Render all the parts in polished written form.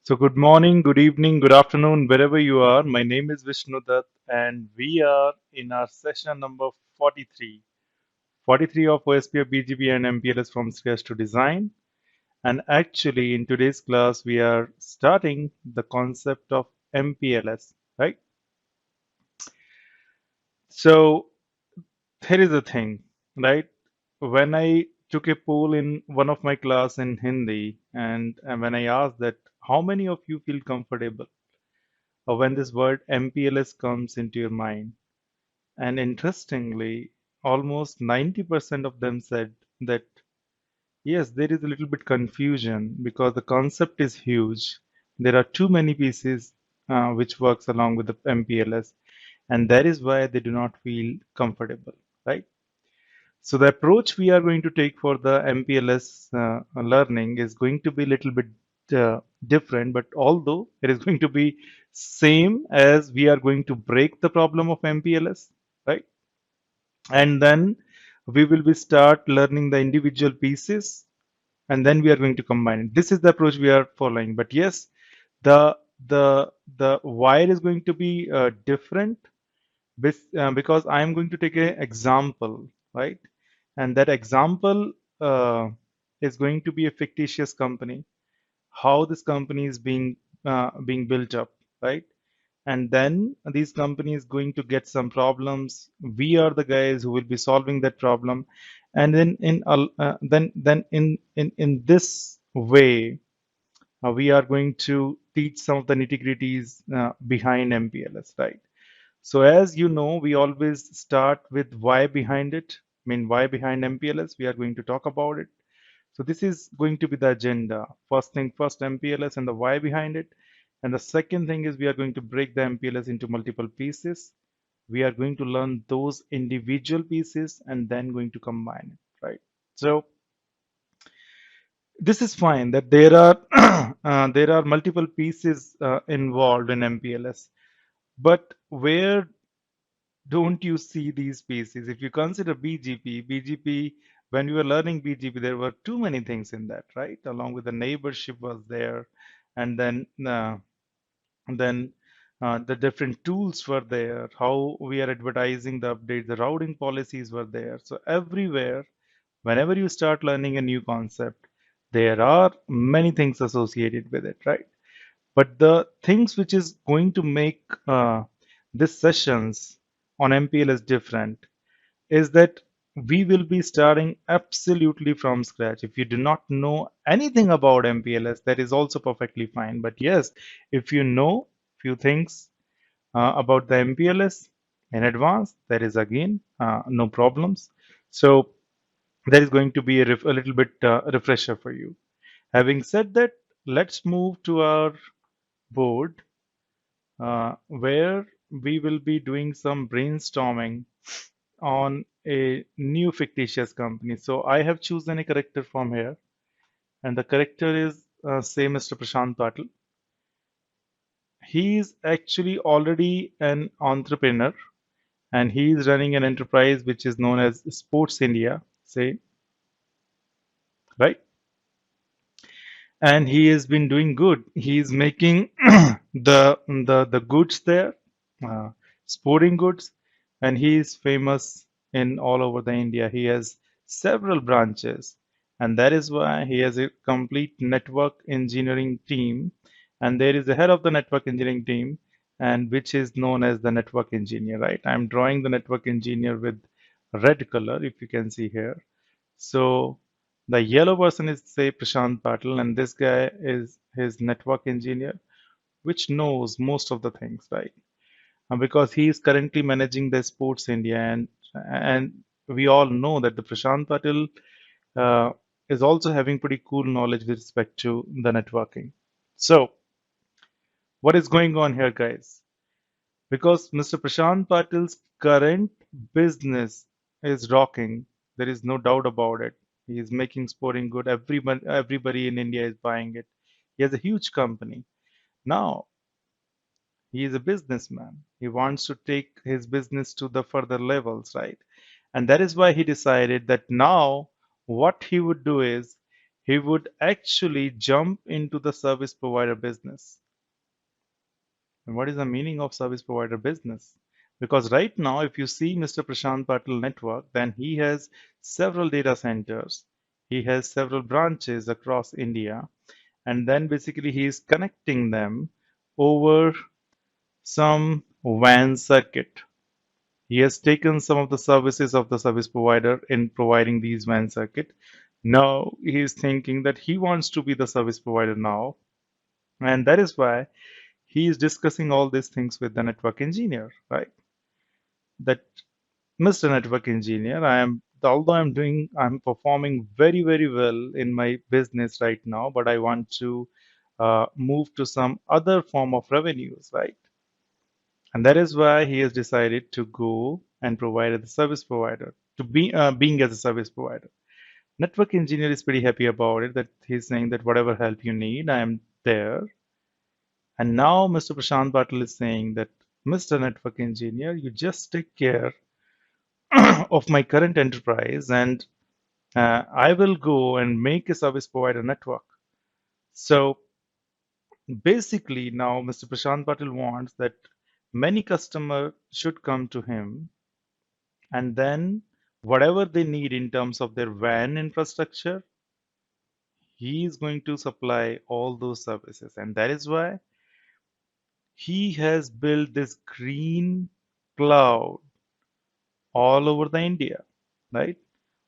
So, good morning, good evening, good afternoon, wherever you are. My name is Vishnu Dutt, and we are in our session number 43. 43 of OSPF, BGP, and MPLS from scratch to design. And actually, in today's class, we are starting the concept of MPLS, right? So, here is the thing, right? When I took a poll in one of my class in Hindi, and when I asked that how many of you feel comfortable when this word MPLS comes into your mind. And interestingly, almost 90% of them said that yes, there is a little bit confusion because the concept is huge. There are too many pieces which works along with the MPLS, and that is why they do not feel comfortable, right? So the approach we are going to take for the MPLS learning is going to be a little bit different, but although it is going to be same as we are going to break the problem of MPLS, right? And then we will be start learning the individual pieces, and then we are going to combine it. This is the approach we are following. But yes, the the wire is going to be different because I am going to take an example, right? And that example is going to be a fictitious company, how this company is being built up, right? And then these companies going to get some problems. We are the guys who will be solving that problem, and then in this way, we are going to teach some of the nitty-gritties behind MPLS, right? So as you know, we always start with why behind it. I mean, why behind MPLS? We are going to talk about it. So this is going to be the agenda. First thing first, MPLS and the why behind it. And the second thing is we are going to break the MPLS into multiple pieces. We are going to learn those individual pieces and then going to combine it, right? So this is fine that there are there are multiple pieces involved in MPLS, but where don't you see these pieces? If you consider BGP, when we were learning BGP, there were too many things in that, right? Along with the neighborship was there, and then the different tools were there, how we are advertising the updates, the routing policies were there. So everywhere, whenever you start learning a new concept, there are many things associated with it, right? But the things which is going to make this sessions on MPLS different is that we will be starting absolutely from scratch. If you do not know anything about MPLS, that is also perfectly fine. But yes, if you know few things about the MPLS in advance, that is again no problems. So that is going to be a little bit refresher for you. Having said that, let's move to our board where we will be doing some brainstorming on a new fictitious company. So I have chosen a character from here, and the character is say Mr. Prashant Patil. He is actually already an entrepreneur, and he is running an enterprise which is known as Sports India, say, right? And he has been doing good. He is making the goods there, uh, sporting goods, and he is famous in all over the India. He has several branches, and that is why he has a complete network engineering team. And there is a head of the network engineering team, and which is known as the network engineer, right? I'm drawing the network engineer with red color, if you can see here. So the yellow person is say Prashant Patil, and this guy is his network engineer, which knows most of the things, right? Because he is currently managing the Sports India, and we all know that the Prashant Patil uh, is also having pretty cool knowledge with respect to the networking. So what is going on here, guys? Because Mr. Prashant Patil's current business is rocking. There is no doubt about it. He is making sporting good. Everybody in India is buying it. He has a huge company. Now, he is a businessman. He wants to take his business to the further levels, right? And that is why he decided that now what he would do is he would actually jump into the service provider business. And what is the meaning of service provider business? Because right now, if you see Mr. Prashant Patil network, then he has several data centers. He has several branches across India. And then basically he is connecting them over some WAN circuit. He has taken some of the services of the service provider in providing these WAN circuit. Now he is thinking that he wants to be the service provider now. And that is why he is discussing all these things with the network engineer, right? That Mr. Network Engineer, although I'm performing very, very well in my business right now, but I want to move to some other form of revenues, right? And that is why he has decided to go and provide as a service provider, to be being as a service provider. Network engineer is pretty happy about it, that he's saying that whatever help you need, I am there. And now Mr. Prashant Patil is saying that, Mr. Network Engineer, you just take care of my current enterprise, and I will go and make a service provider network. So basically, now Mr. Prashant Patil wants that many customers should come to him, and then whatever they need in terms of their WAN infrastructure, he is going to supply all those services. And that is why he has built this green cloud all over the India, right?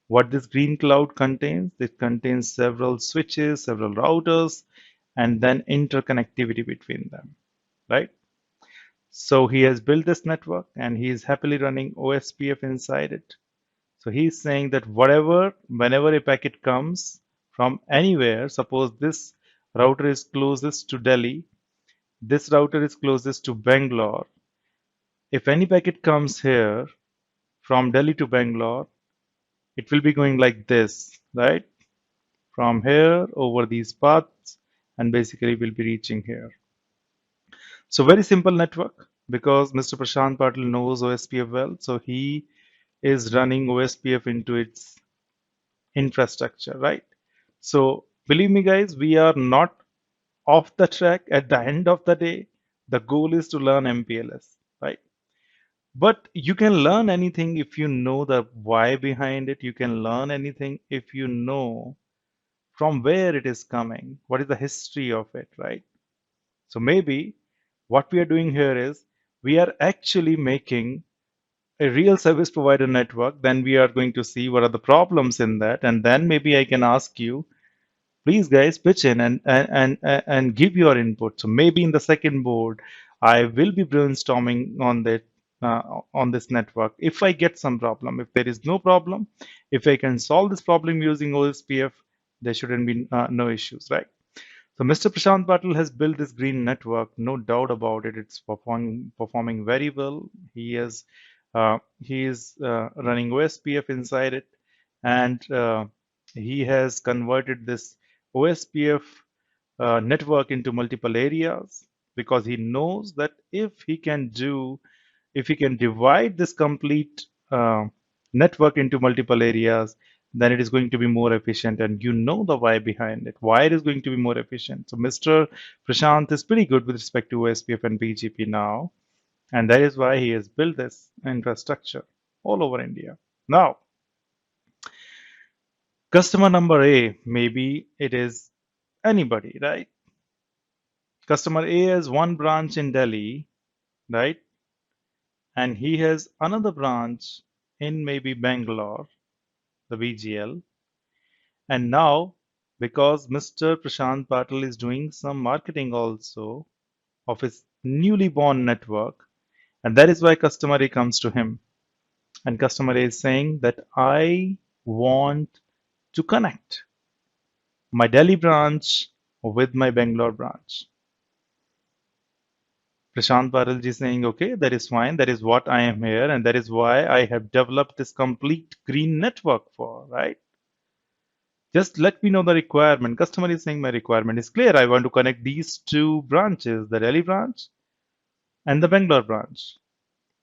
What this green cloud contains, it contains several switches, several routers, and then interconnectivity between them, right? So he has built this network and he is happily running OSPF inside it. So he's saying that whenever a packet comes from anywhere, suppose this router is closest to Delhi, this router is closest to Bangalore. If any packet comes here from Delhi to Bangalore, it will be going like this, right? From here over these paths, and basically will be reaching here. So very simple network, because Mr. Prashant Patil knows OSPF well, so he is running OSPF into its infrastructure, right? So believe me, guys, we are not off the track. At the end of the day, the goal is to learn MPLS, right? But you can learn anything if you know the why behind it. You can learn anything if you know from where it is coming, what is the history of it, right? So maybe what we are doing here is we are actually making a real service provider network. Then we are going to see what are the problems in that, and then maybe I can ask you, please guys pitch in and give your input. So maybe in the second board I will be brainstorming on this network. If I get some problem, if there is no problem, if I can solve this problem using OSPF, there shouldn't be no issues, right? So Mr. Prashant Patil has built this green network, no doubt about it. It's performing very well. He is running OSPF inside it, and he has converted this OSPF network into multiple areas, because he knows that if he can divide this complete network into multiple areas, then it is going to be more efficient. And you know the why behind it, why it is going to be more efficient. So Mr. Prashant is pretty good with respect to OSPF and BGP now, and that is why he has built this infrastructure all over India. Now, customer number A, maybe it is anybody, right? Customer A has one branch in Delhi, right? And he has another branch in maybe Bangalore, the BGL. And now, because Mr. Prashant Patil is doing some marketing also of his newly born network, and that is why customer A comes to him. And customer A is saying that I want to connect my Delhi branch with my Bangalore branch. Prashant Patil is saying, okay, that is fine. That is what I am here, and that is why I have developed this complete green network for, right? Just let me know the requirement. Customer is saying my requirement is clear. I want to connect these two branches, the Delhi branch and the Bangalore branch.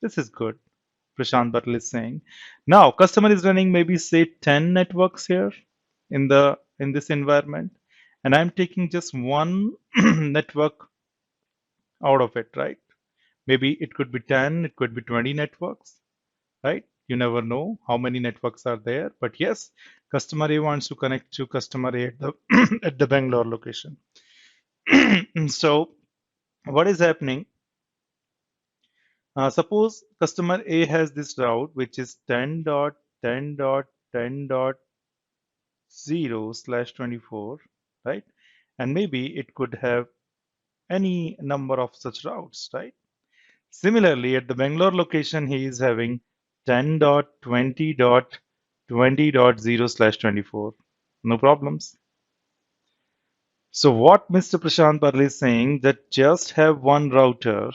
This is good, Prashant Patil is saying. Now, customer is running maybe say 10 networks here in the in this environment, and I'm taking just one network out of it, right? Maybe it could be 10, it could be 20 networks, right? You never know how many networks are there. But yes, customer A wants to connect to customer A at the at the Bangalore location. So what is happening? Suppose customer A has this route which is 10.10.10.0/24, right? And maybe it could have any number of such routes, right? Similarly, at the Bangalore location, he is having 10.20.20.0/24. No problems. So what Mr. Prashant Parle is saying that just have one router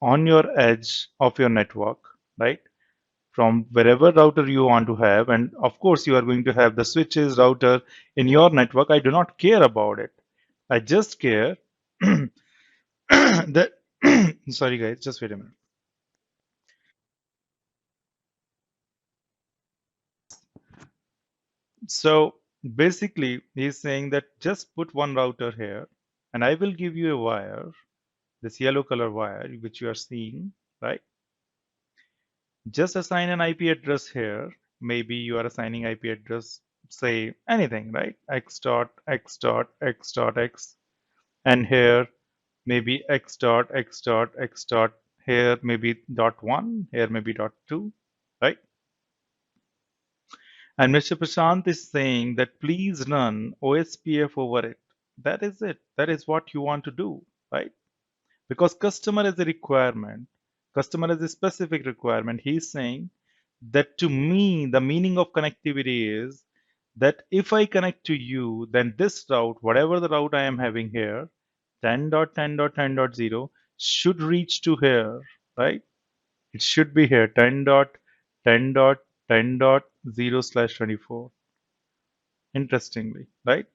on your edge of your network, right? From wherever router you want to have, and of course you are going to have the switches router in your network. I do not care about it. I just care that sorry guys, just wait a minute. So basically, he's saying that just put one router here, and I will give you a wire, this yellow color wire, which you are seeing, right? Just assign an IP address here. Maybe you are assigning IP address, say anything, right? X dot X dot X dot X, and here maybe X dot X dot X dot, here maybe dot one, here maybe dot two, right? And Mr. Prashant is saying that please run OSPF over it. That is it. That is what you want to do, right? Because customer has a requirement, customer has a specific requirement. He's saying that to me, the meaning of connectivity is that if I connect to you, then this route, whatever the route I am having here, 10.10.10.0 should reach to here, right? It should be here 10.10.10.0/24. Interestingly, right?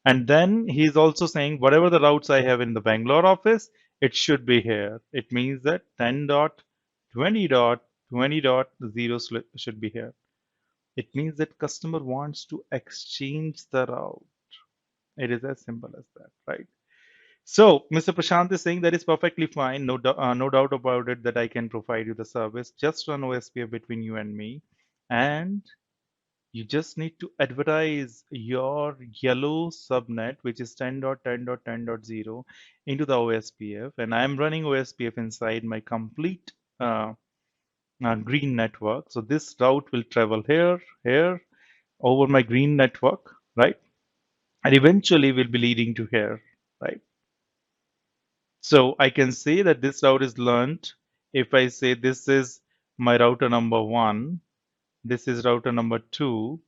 And then he's also saying whatever the routes I have in the Bangalore office, it should be here. It means that 10.20.20.0 should be here. It means that customer wants to exchange the route. It is as simple as that, right? So Mr. Prashant is saying that is perfectly fine. No doubt about it that I can provide you the service. Just run OSPF between you and me, and you just need to advertise your yellow subnet, which is 10.10.10.0, into the OSPF. And I'm running OSPF inside my complete green network. So this route will travel here, here, over my green network, right? And eventually will be leading to here, right? So I can say that this route is learned if I say this is my router number one, this is router number two,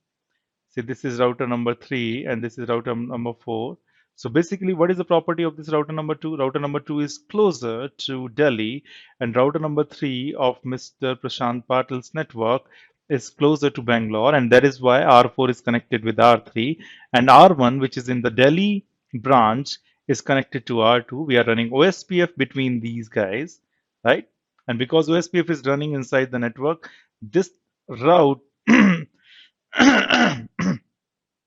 see, this is router number three, and this is router number four. So basically, what is the property of this router number two? Router number two is closer to Delhi, and router number three of Mr. Prashant Patil's network is closer to Bangalore, and that is why R4 is connected with R3, and R1, which is in the Delhi branch, is connected to R2. We are running OSPF between these guys, right? And because OSPF is running inside the network, this route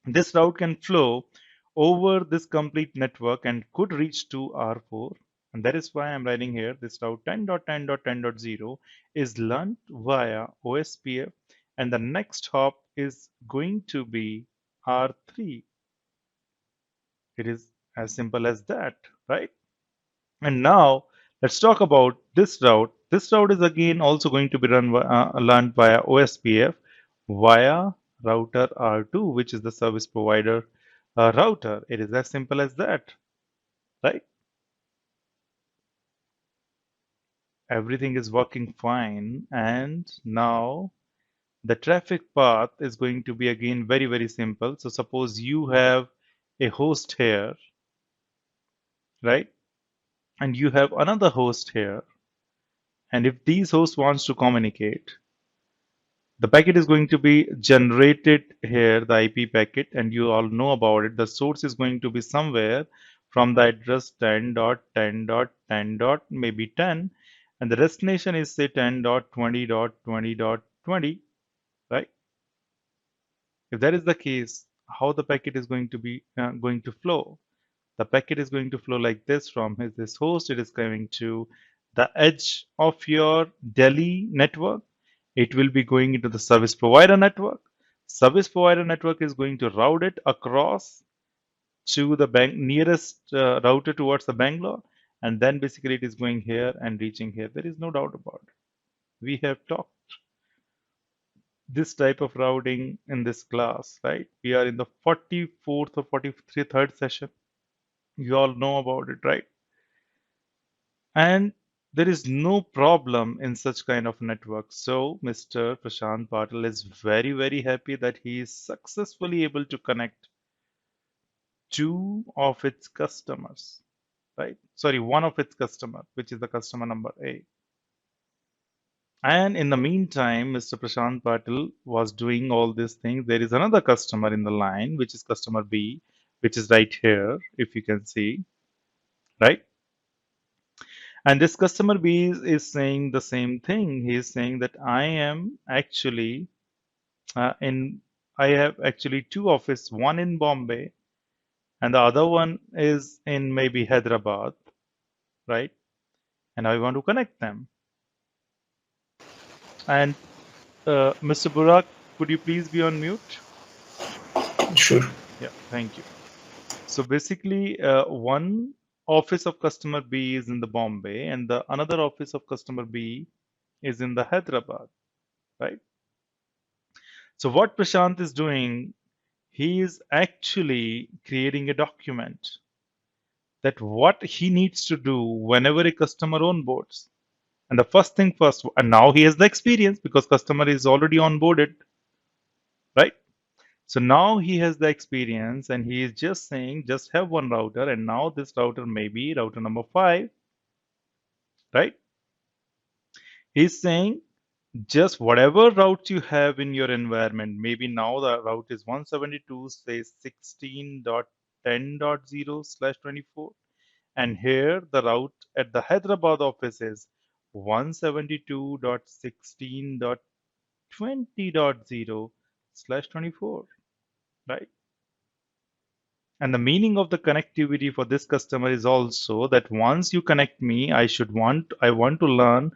this route can flow over this complete network and could reach to R4. And that is why I'm writing here this route 10.10.10.0 is learned via OSPF, and the next hop is going to be R3. It is as simple as that, right? And now let's talk about this route. This route is again also going to be learned via OSPF via router R2, which is the service provider router. It is as simple as that, right? Everything is working fine. And now the traffic path is going to be again very, very simple. So suppose you have a host here, right? And you have another host here. And if these hosts wants to communicate, the packet is going to be generated here, the IP packet, and you all know about it. The source is going to be somewhere from the address 10.10.10. Maybe 10, and the destination is say 10.20.20.20, right? If that is the case, how the packet is going to flow. The packet is going to flow like this from this host. It is coming to the edge of your Delhi network. It will be going into the service provider network. Service provider network is going to route it across to the nearest router towards the Bangalore, and then basically it is going here and reaching here. There is no doubt about it. We have talked this type of routing in this class, right? We are in the 44th or 43rd session. You all know about it, right? And there is no problem in such kind of network. So Mr. Prashant Patil is very, very happy that he is successfully able to connect two of its customers, right? Sorry, one of its customer, which is the customer number A. And in the meantime, Mr. Prashant Patil was doing all these things. There is another customer in the line, which is customer B, which is right here, if you can see, right? And this customer B is saying the same thing. He is saying that I am actually in, I have actually two offices, one in Bombay and the other one is in maybe Hyderabad, right? And I want to connect them. And Mr. Burak, could you please be on mute? Sure. Yeah, thank you. So basically, one office of customer B is in the Bombay, and the another office of customer B is in the Hyderabad, right? So what Prashant is doing, he is actually creating a document that what he needs to do whenever a customer onboards. And the first thing first, and now he has the experience because customer is already onboarded, right? So now he has the experience and he is just saying, just have one router, and now this router may be router number 5, right? He's saying just whatever routes you have in your environment, maybe now the route is 172, say 16.10.0/24, and here the route at the Hyderabad office is 172.16.20.0/24, right? And the meaning of the connectivity for this customer is also that once you connect me, I want to learn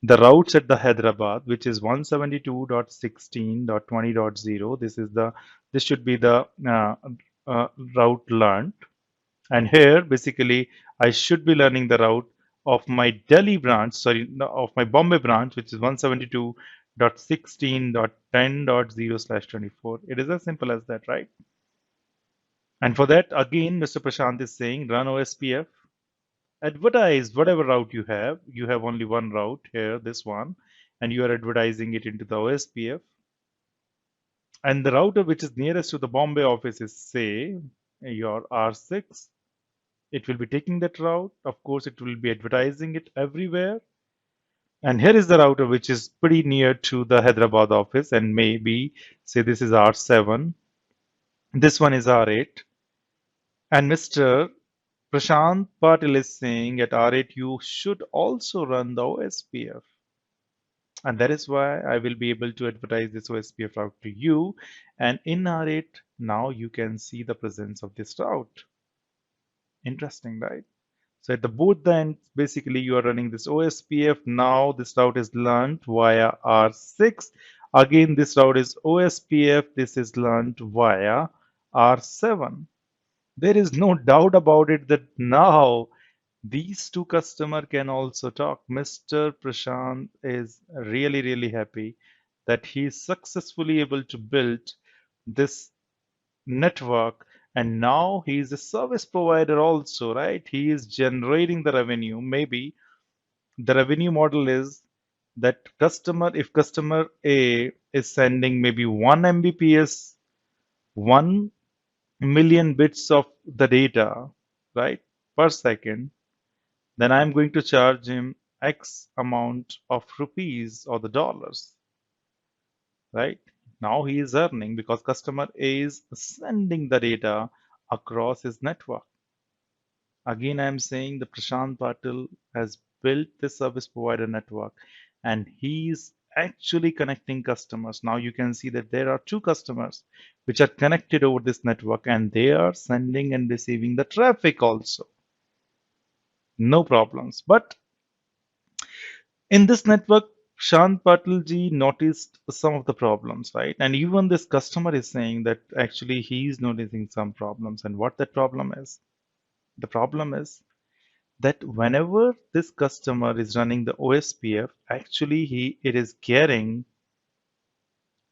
the routes at the Hyderabad, which is 172.16.20.0. This should be the route learned. And here, basically, I should be learning the route of my Delhi branch, sorry, no, of my Bombay branch, which is 172.16.10.0/24. It is as simple as that, right? And for that, again, Mr. Prashant is saying run OSPF, advertise whatever route you have. You have only one route here, this one, and you are advertising it into the OSPF. And the router which is nearest to the Bombay office is, say, your R6. It will be taking that route. Of course, it will be advertising it everywhere. And here is the router which is pretty near to the Hyderabad office, and maybe say this is R7. This one is R8. And Mr. Prashant Patil is saying at R8 you should also run the OSPF. And that is why I will be able to advertise this OSPF route to you. And in R8, now you can see the presence of this route. Interesting, right? So at the both the ends, basically you are running this OSPF. Now this route is learned via R6. Again, this route is OSPF. This is learned via R7. There is no doubt about it that now these two customers can also talk. Mr. Prashant is really, really happy that he is successfully able to build this network, and now he is a service provider also, right? He is generating the revenue. Maybe the revenue model is that if customer A is sending maybe 1 Mbps, 1 million bits of the data, right, per second, then I'm going to charge him X amount of rupees or the dollars, right? Now he is earning because customer A is sending the data across his network. Again, I'm saying the Prashant Patil has built this service provider network and he's actually connecting customers. Now you can see that there are two customers which are connected over this network, and they are sending and receiving the traffic also. No problems. But in this network, Shant Patilji noticed some of the problems, right? And even this customer is saying that actually he is noticing some problems. And what that problem is? The problem is that whenever this customer is running the OSPF, actually it is getting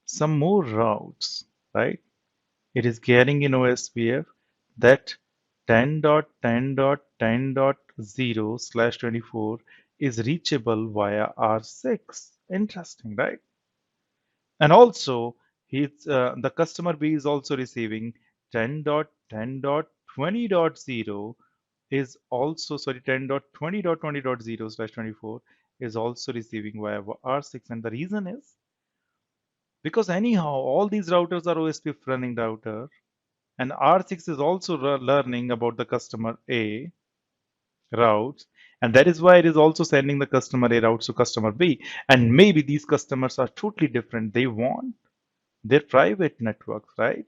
some more routes, right? It is getting in OSPF that 10.10.10.0/24 is reachable via R6. Interesting, right? And also, the customer B is also receiving 10.10.20.0 is also, sorry, 10.20.20.0/24 is also receiving via R6. And the reason is because anyhow, all these routers are OSPF running router, and R6 is also learning about the customer A routes, and that is why it is also sending the customer A routes to customer B. And maybe these customers are totally different. They want their private networks, right?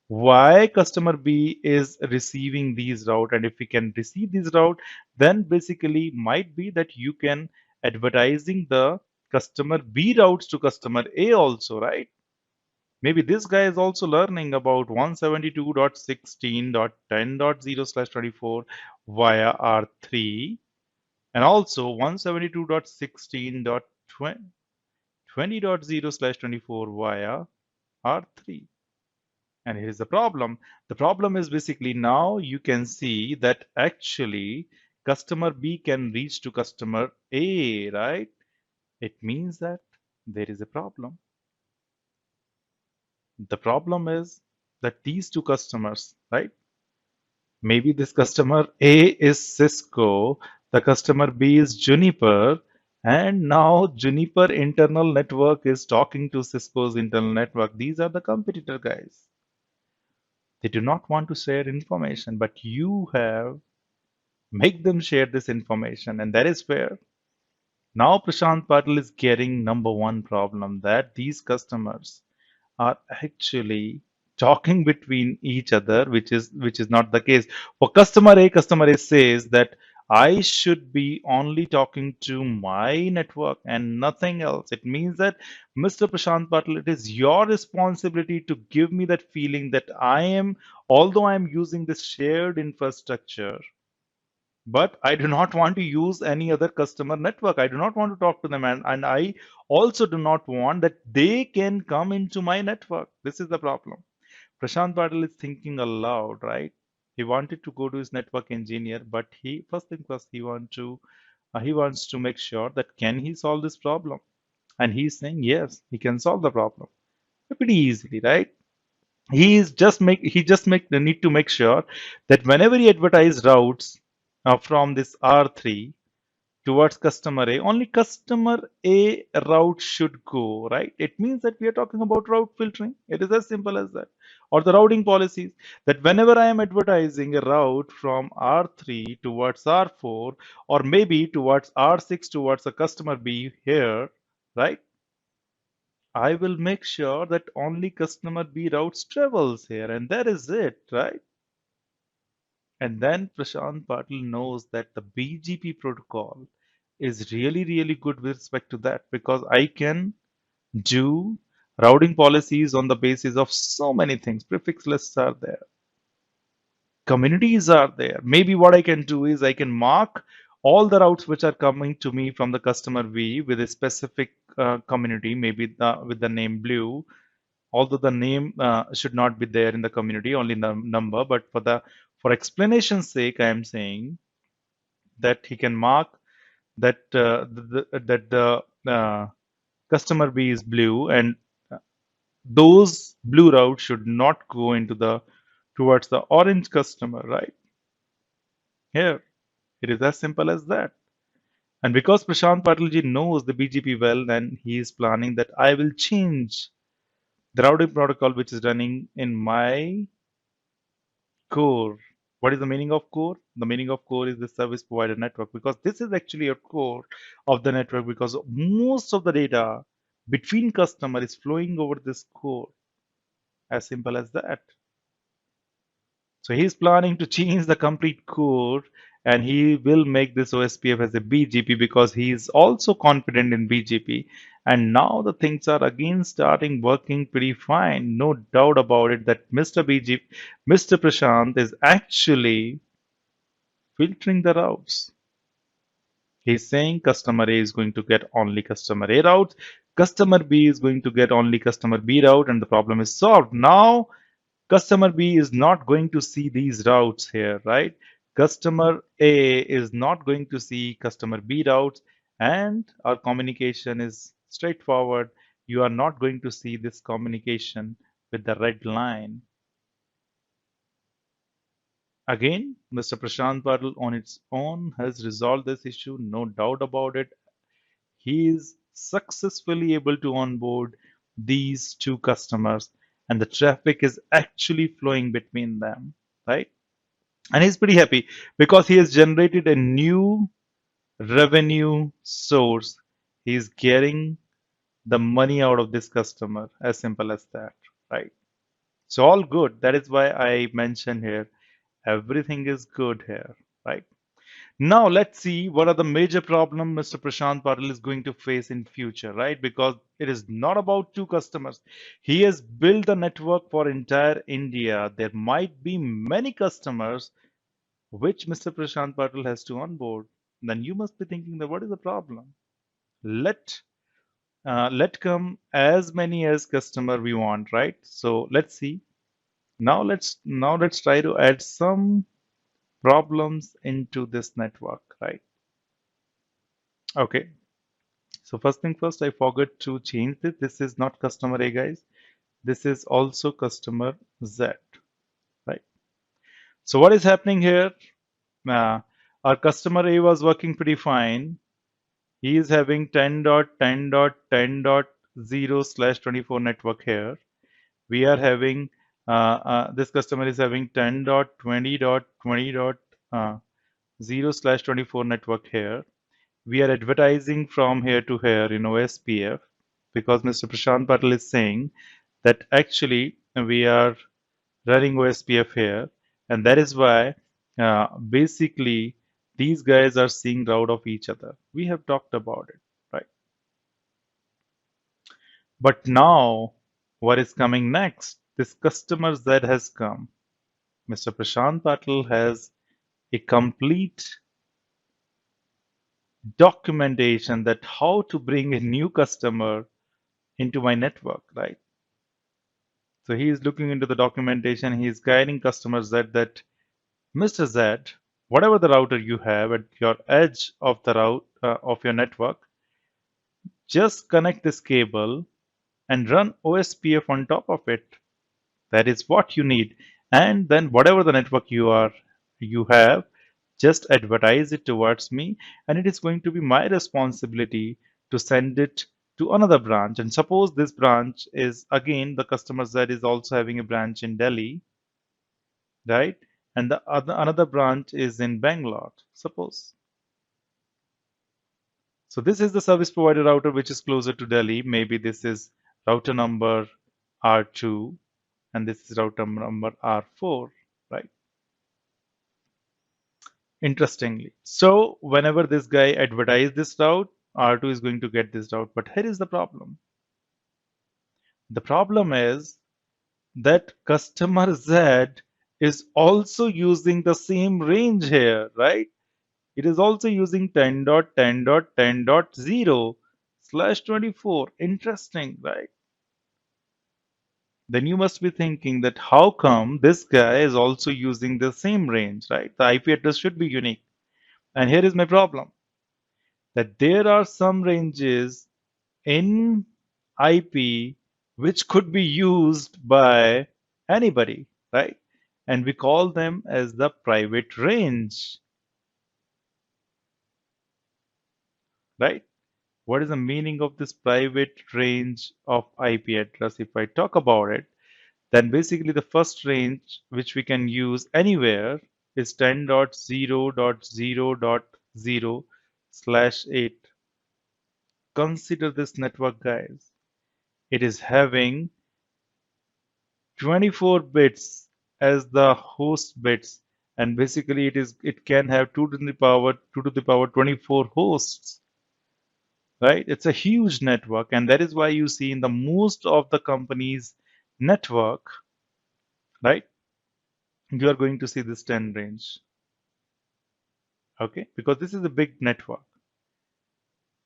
Why customer B is receiving these route, and if we can receive this route, then basically might be that you can advertising the customer B routes to customer A also, right? Maybe this guy is also learning about 172.16.10.0/24 via R3, and also 172.16.20.0/24 via R3. And here's the problem. The problem is basically now you can see that actually customer B can reach to customer A, right? It means that there is a problem. The problem is that these two customers, right? Maybe this customer A is Cisco, the customer B is Juniper, and now Juniper internal network is talking to Cisco's internal network. These are the competitor guys. They do not want to share information, but you have make them share this information, and that is where now Prashant Patil is getting number one problem, that these customers are actually talking between each other, which is not the case. For customer A says that I should be only talking to my network and nothing else. It means that Mr. Prashant Patil, it is your responsibility to give me that feeling that I am, although I am using this shared infrastructure, but I do not want to use any other customer network. I do not want to talk to them, and I also do not want that they can come into my network. This is the problem. Prashant Patil is thinking aloud, right? He wanted to go to his network engineer, but he first thing first he wants to make sure that can he solve this problem, and he's saying yes, he can solve the problem pretty easily, right? He just need to make sure that whenever he advertise routes from this R3 towards customer A, only customer A route should go, right? It means that we are talking about route filtering. It is as simple as that. Or the routing policies, that whenever I am advertising a route from R3 towards R4, or maybe towards R6 towards a customer B here, right? I will make sure that only customer B routes travels here, and that is it, right? And then Prashant Patil knows that the BGP protocol is really, really good with respect to that, because I can do routing policies on the basis of so many things. Prefix lists are there, communities are there. Maybe what I can do is I can mark all the routes which are coming to me from the customer V with a specific community, maybe with the name blue, although the name should not be there in the community, only the number. But for explanation's sake, I am saying that he can mark that the customer B is blue, and those blue routes should not go into the towards the orange customer, right? Here, it is as simple as that. And because Prashant Patilji knows the BGP well, then he is planning that I will change the routing protocol which is running in my core. What is the meaning of core? The meaning of core is the service provider network, because this is actually a core of the network, because most of the data between customer is flowing over this core. As simple as that. So he's planning to change the complete core, and he will make this OSPF as a BGP because he is also confident in BGP. And now the things are again starting working pretty fine. No doubt about it that Mr. BGP, Mr. Prashant is actually filtering the routes. He's saying customer A is going to get only customer A route, customer B is going to get only customer B route, and the problem is solved. Now customer B is not going to see these routes here, right? Customer A is not going to see customer B routes, and our communication is straightforward. You are not going to see this communication with the red line. Again, Mr. Prashant Patil on its own has resolved this issue, no doubt about it. He is successfully able to onboard these two customers, and the traffic is actually flowing between them, right? And he's pretty happy because he has generated a new revenue source. He's getting the money out of this customer, as simple as that, right? So all good. That is why I mentioned here everything is good here, right? Now let's see what are the major problems Mr. Prashant Patil is going to face in future, right? Because it is not about two customers. He has built a network for entire India. There might be many customers which Mr. Prashant Patil has to onboard. Then you must be thinking that what is the problem? Let let come as many as customer we want, right? So let's see. Now let's try to add some problems into this network, right? Okay. So first thing first, I forgot to change this. This is not customer A, guys. This is also customer Z, right? So what is happening here? Uh, our customer A was working pretty fine. He is having 10.10.10.0/24 network here. We are having this customer is having 10.20.20.0/24 network here. We are advertising from here to here in OSPF because Mr. Prashant Patel is saying that actually we are running OSPF here, and that is why basically these guys are seeing route of each other. We have talked about it, right? But now, what is coming next? This customer that has come. Mr. Prashant Patil has a complete documentation that how to bring a new customer into my network, right? So he is looking into the documentation. He is guiding customers that Mr. Z, whatever the router you have at your edge of the route of your network, just connect this cable and run OSPF on top of it. That is what you need. And then whatever the network you have, just advertise it towards me, and it is going to be my responsibility to send it to another branch. And suppose this branch is again the customer Z is also having a branch in Delhi, right? And the other another branch is in Bangalore, suppose. So this is the service provider router which is closer to Delhi. Maybe this is router number R2 and this is router number R4, right? Interestingly. So whenever this guy advertise this route, R2 is going to get this route. But here is the problem. The problem is that customer Z is also using the same range here, right? It is also using 10.10.10.0/24. Interesting, right? Then you must be thinking that how come this guy is also using the same range, right? The IP address should be unique. And here is my problem that there are some ranges in IP which could be used by anybody, right? And we call them as the private range, right? What is the meaning of this private range of IP address? If I talk about it, then basically the first range which we can use anywhere is 10.0.0.0/8. Consider this network, guys. It is having 24 bits as the host bits, and basically it can have 2 to the power 24 hosts, right? It's a huge network, and that is why you see in the most of the companies network, right? You are going to see this 10 range, okay? Because this is a big network.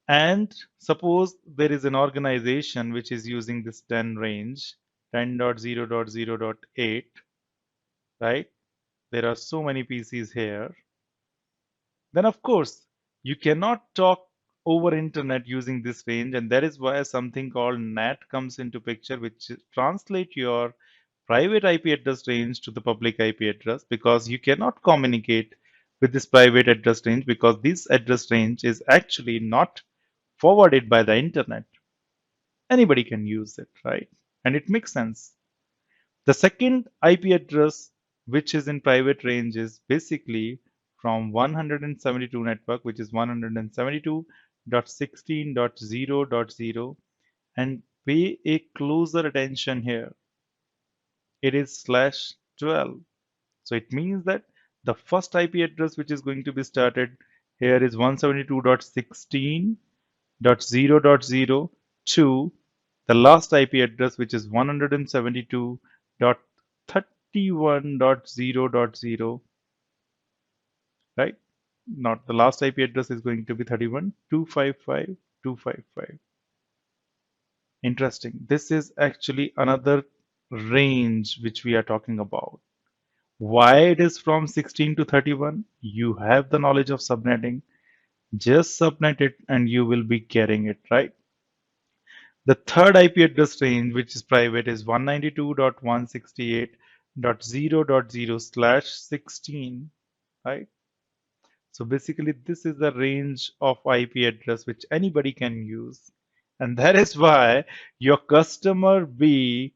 And suppose there is an organization which is using this 10 range, 10.0.0.8, right? There are so many PCs here. Then of course, you cannot talk over internet using this range, and that is why something called NAT comes into picture, which translate your private IP address range to the public IP address, because you cannot communicate with this private address range because this address range is actually not forwarded by the internet. Anybody can use it, right? And it makes sense. The second IP address, which is in private range, is basically from 172 network, which is 172.16.0.0, and pay a closer attention here. It is /12. So it means that the first IP address which is going to be started here is 172.16.0.0 to the last IP address, which is 172.31.0.0, right? Not the last IP address is going to be 31.255.255. Interesting. This is actually another range which we are talking about. Why it is from 16 to 31? You have the knowledge of subnetting. Just subnet it and you will be getting it, right? The third IP address range, which is private, is 192.168.0.0/16, right? So basically, this is the range of IP address which anybody can use. And that is why your customer Z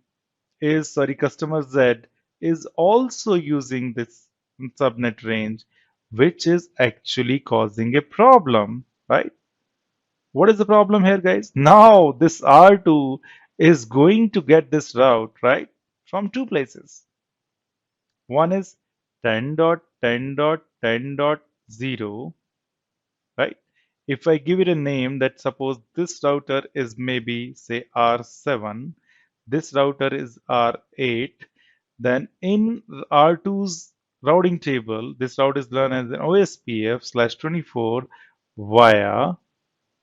is also using this subnet range, which is actually causing a problem, right? What is the problem here, guys? Now this R2 is going to get this route, right? From two places. One is 10.10.10.0, right? If I give it a name, that suppose this router is maybe say R7, this router is R8, then in R2's routing table, this route is learned as an OSPF/24 via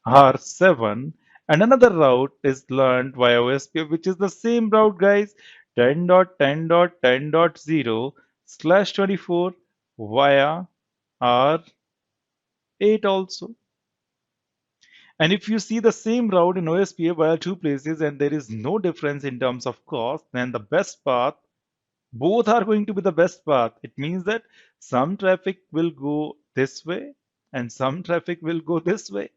R7, and another route is learned via OSPF, which is the same route, guys, 10.10.10.0/24 via R8 also. And if you see the same route in OSPF via two places and there is no difference in terms of cost, then the best path, both are going to be the best path. It means that some traffic will go this way and some traffic will go this way.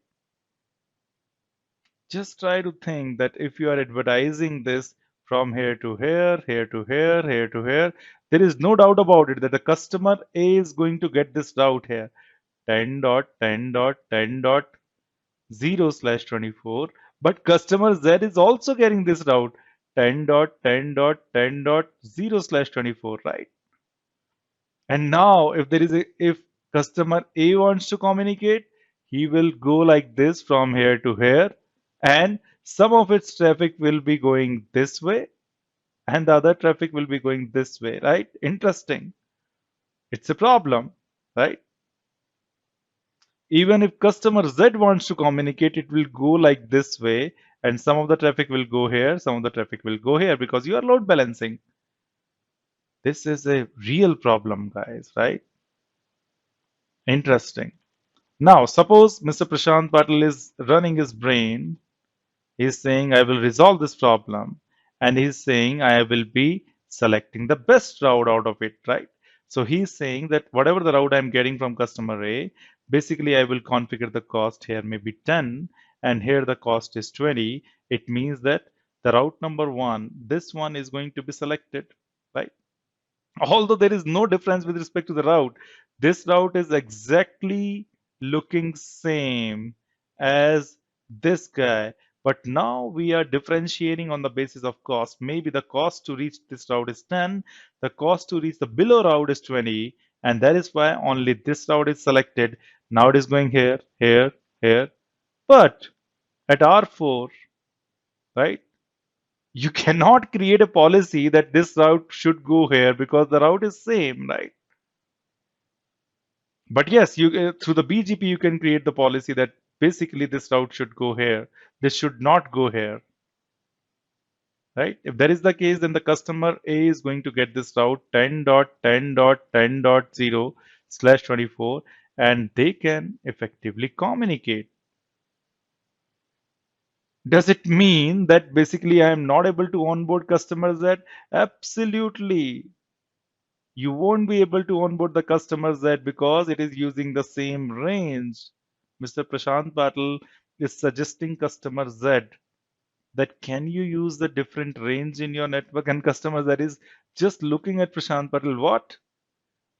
Just try to think that if you are advertising this from here to here, here to here, here to here, there is no doubt about it that the customer A is going to get this route here 10.10.10.0/24, but customer Z is also getting this route 10.10.10.0/24, right? And now if customer A wants to communicate, he will go like this from here to here, and some of its traffic will be going this way and the other traffic will be going this way, right? Interesting. It's a problem, right? Even if customer Z wants to communicate, it will go like this way, and some of the traffic will go here, some of the traffic will go here because you are load balancing. This is a real problem, guys, right? Interesting. Now, suppose Mr. Prashant Patil is running his brain. He's saying, I will resolve this problem. And he's saying, I will be selecting the best route out of it, right? So he's saying that whatever the route I'm getting from customer A, basically I will configure the cost here maybe 10, and here the cost is 20. It means that the route number one, this one is going to be selected, right? Although there is no difference with respect to the route, this route is exactly looking same as this guy. But now we are differentiating on the basis of cost. Maybe the cost to reach this route is 10, the cost to reach the below route is 20, and that is why only this route is selected. Now it is going here, here, here. But at R4, right? You cannot create a policy that this route should go here because the route is same, right? But yes, you through the BGP you can create the policy that basically this route should go here. This should not go here, right? If that is the case, then the customer A is going to get this route 10.10.10.0/24, and they can effectively communicate. Does it mean that basically I am not able to onboard customers that? Absolutely. You won't be able to onboard the customer Z because it is using the same range. Mr. Prashant Patel is suggesting customer Z that can you use the different range in your network, and customer Z is just looking at Prashant Patel. What?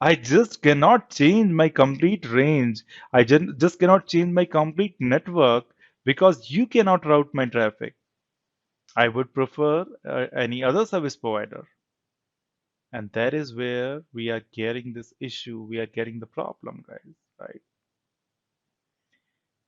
I just cannot change my complete range. I just cannot change my complete network because you cannot route my traffic. I would prefer any other service provider. And that is where we are getting this issue, we are getting the problem, guys, right?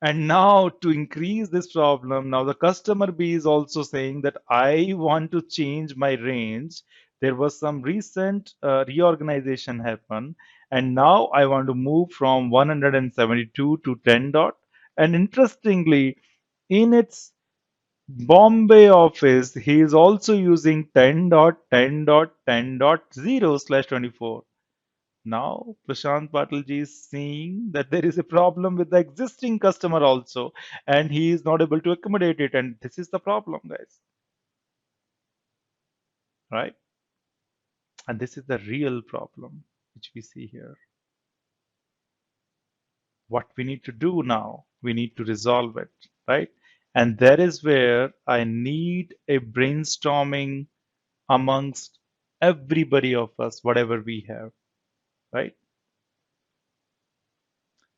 And now to increase this problem, now the customer B is also saying that I want to change my range. There was some recent reorganization happen, and now I want to move from 172 to 10 dot. And interestingly, in its Bombay office, he is also using 10.10.10.0/24. Now, Prashant Patilji is seeing that there is a problem with the existing customer also, and he is not able to accommodate it. And this is the problem, guys, right? And this is the real problem which we see here. What we need to do now, we need to resolve it, right? And that is where I need a brainstorming amongst everybody of us, whatever we have, right?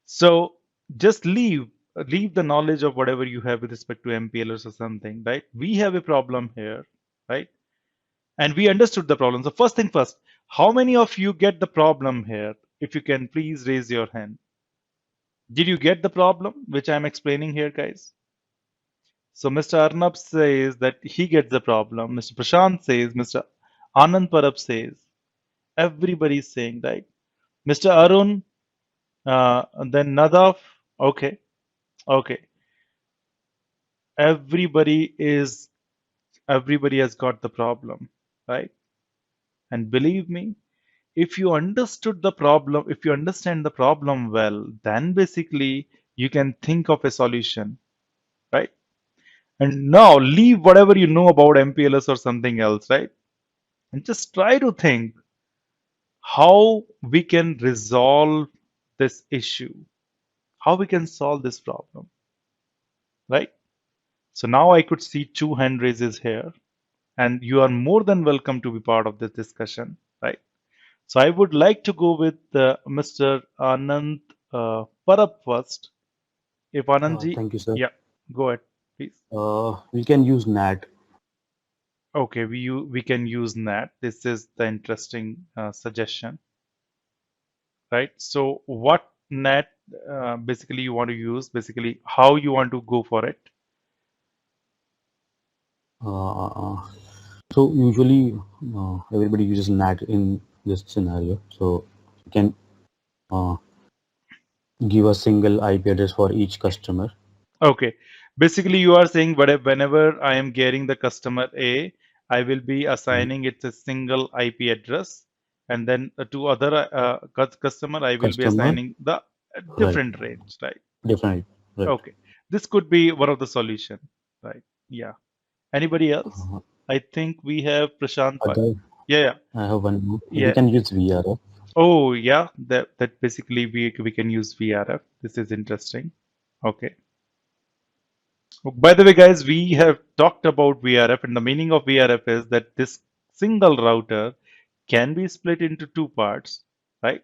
So just leave the knowledge of whatever you have with respect to MPLS or something, right? We have a problem here, right? And we understood the problem. So first thing first, how many of you get the problem here? If you can please raise your hand. Did you get the problem which I'm explaining here, guys? So Mr. Arnab says that he gets the problem. Mr. Prashant says, Mr. Anand Parab says, everybody is saying, right? Mr. Arun, then Nadav, okay, okay. Everybody is everybody has got the problem, right? And believe me, if you understood the problem, if you understand the problem well, then basically you can think of a solution, right? And now leave whatever you know about MPLS or something else, right? And just try to think how we can resolve this issue, how we can solve this problem, right? So now I could see two hand raises here, and you are more than welcome to be part of this discussion, right? So I would like to go with Mr. Anand Parab first. If Anandji, Thank you, sir. yeah, go ahead, please. We can use NAT. Okay, we can use NAT. This is the interesting suggestion, right? So what NAT basically you want to use? Basically, how you want to go for it? Uh, so usually everybody uses NAT in this scenario. So you can uh, give a single IP address for each customer. Okay, basically you are saying whenever I am getting the customer A, I will be Mhm. assigning it a single IP address, and then to other customer I will be Customer, assigning the right? different range, right? Definitely, right. Okay, this could be one of the solution, right? Yeah. Anybody else? Uh, I think we have Prashant. Other, Yeah, yeah, I have one more. We yeah. can use VRF. Oh, yeah. That basically we can use VRF. This is interesting. Okay. By the way, guys, we have talked about VRF, and the meaning of VRF is that this single router can be split into two parts, right?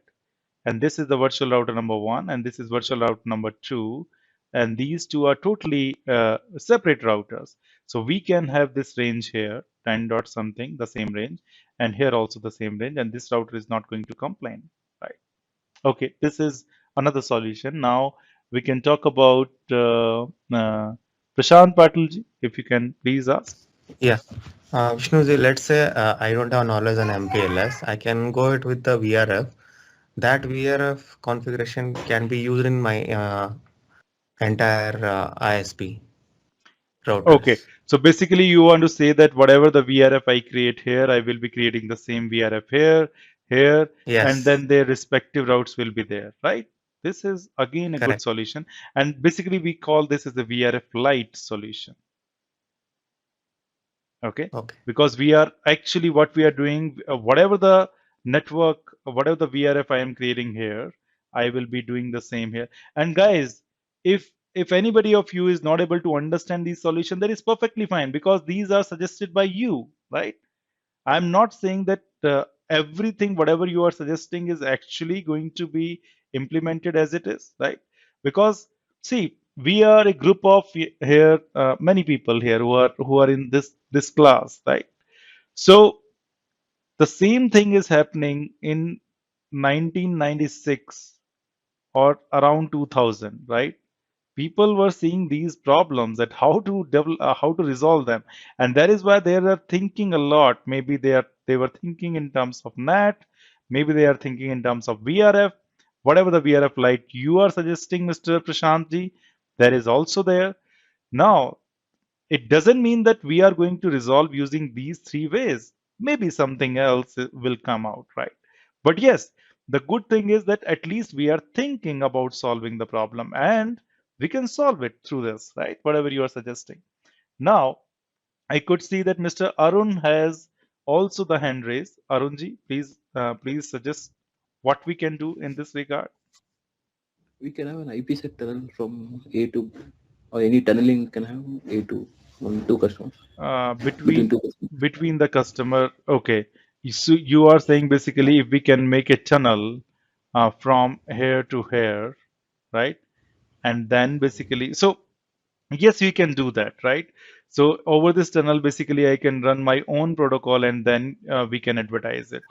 And this is the virtual router number 1 and this is virtual router number 2, and these two are totally separate routers. So we can have this range here 10 dot something, the same range, and here also the same range, and this router is not going to complain, right? Okay, this is another solution. Now we can talk about Prashant Patilji, if you can please ask. Yeah. Vishnuji, let's say I don't have knowledge on MPLS. I can go it with the VRF. That VRF configuration can be used in my entire ISP Okay, routers. so basically you want to say that whatever the VRF I create here, I will be creating the same VRF here, here, and Yes, then their respective routes will be there, right? This is again a good correct. solution. And basically we call this as the VRF Lite solution, okay? Okay. Because we are actually what we are doing, whatever the network, whatever the VRF I am creating here, I will be doing the same here. And guys, if anybody of you is not able to understand these solutions, that is perfectly fine because these are suggested by you, right? I'm not saying that everything, whatever you are suggesting, is actually going to be implemented as it is, right? Because see, we are a group of here, many people here who are in this class, right? So the same thing is happening in 1996 or around 2000, right? People were seeing these problems at how to resolve them, and that is why they are thinking a lot. Maybe they were thinking in terms of NAT, maybe they are thinking in terms of VRF, whatever the VRF like you are suggesting, Mr. Prashant ji, that is also there. Now it doesn't mean that we are going to resolve using these three ways. Maybe something else will come out, right? But yes, the good thing is that at least we are thinking about solving the problem and we can solve it through this, right? Whatever you are suggesting. Now, I could see that Mr. Arun has also the hand raised. Arunji, please suggest what we can do in this regard. We can have an IPsec tunnel from A to, or any tunneling can have A to two customers between Between two customers. between the customer, okay. So you are saying basically if we can make a tunnel from here to here, right? And then basically, so yes, we can do that, right? So over this tunnel, basically, I can run my own protocol and then we can advertise it,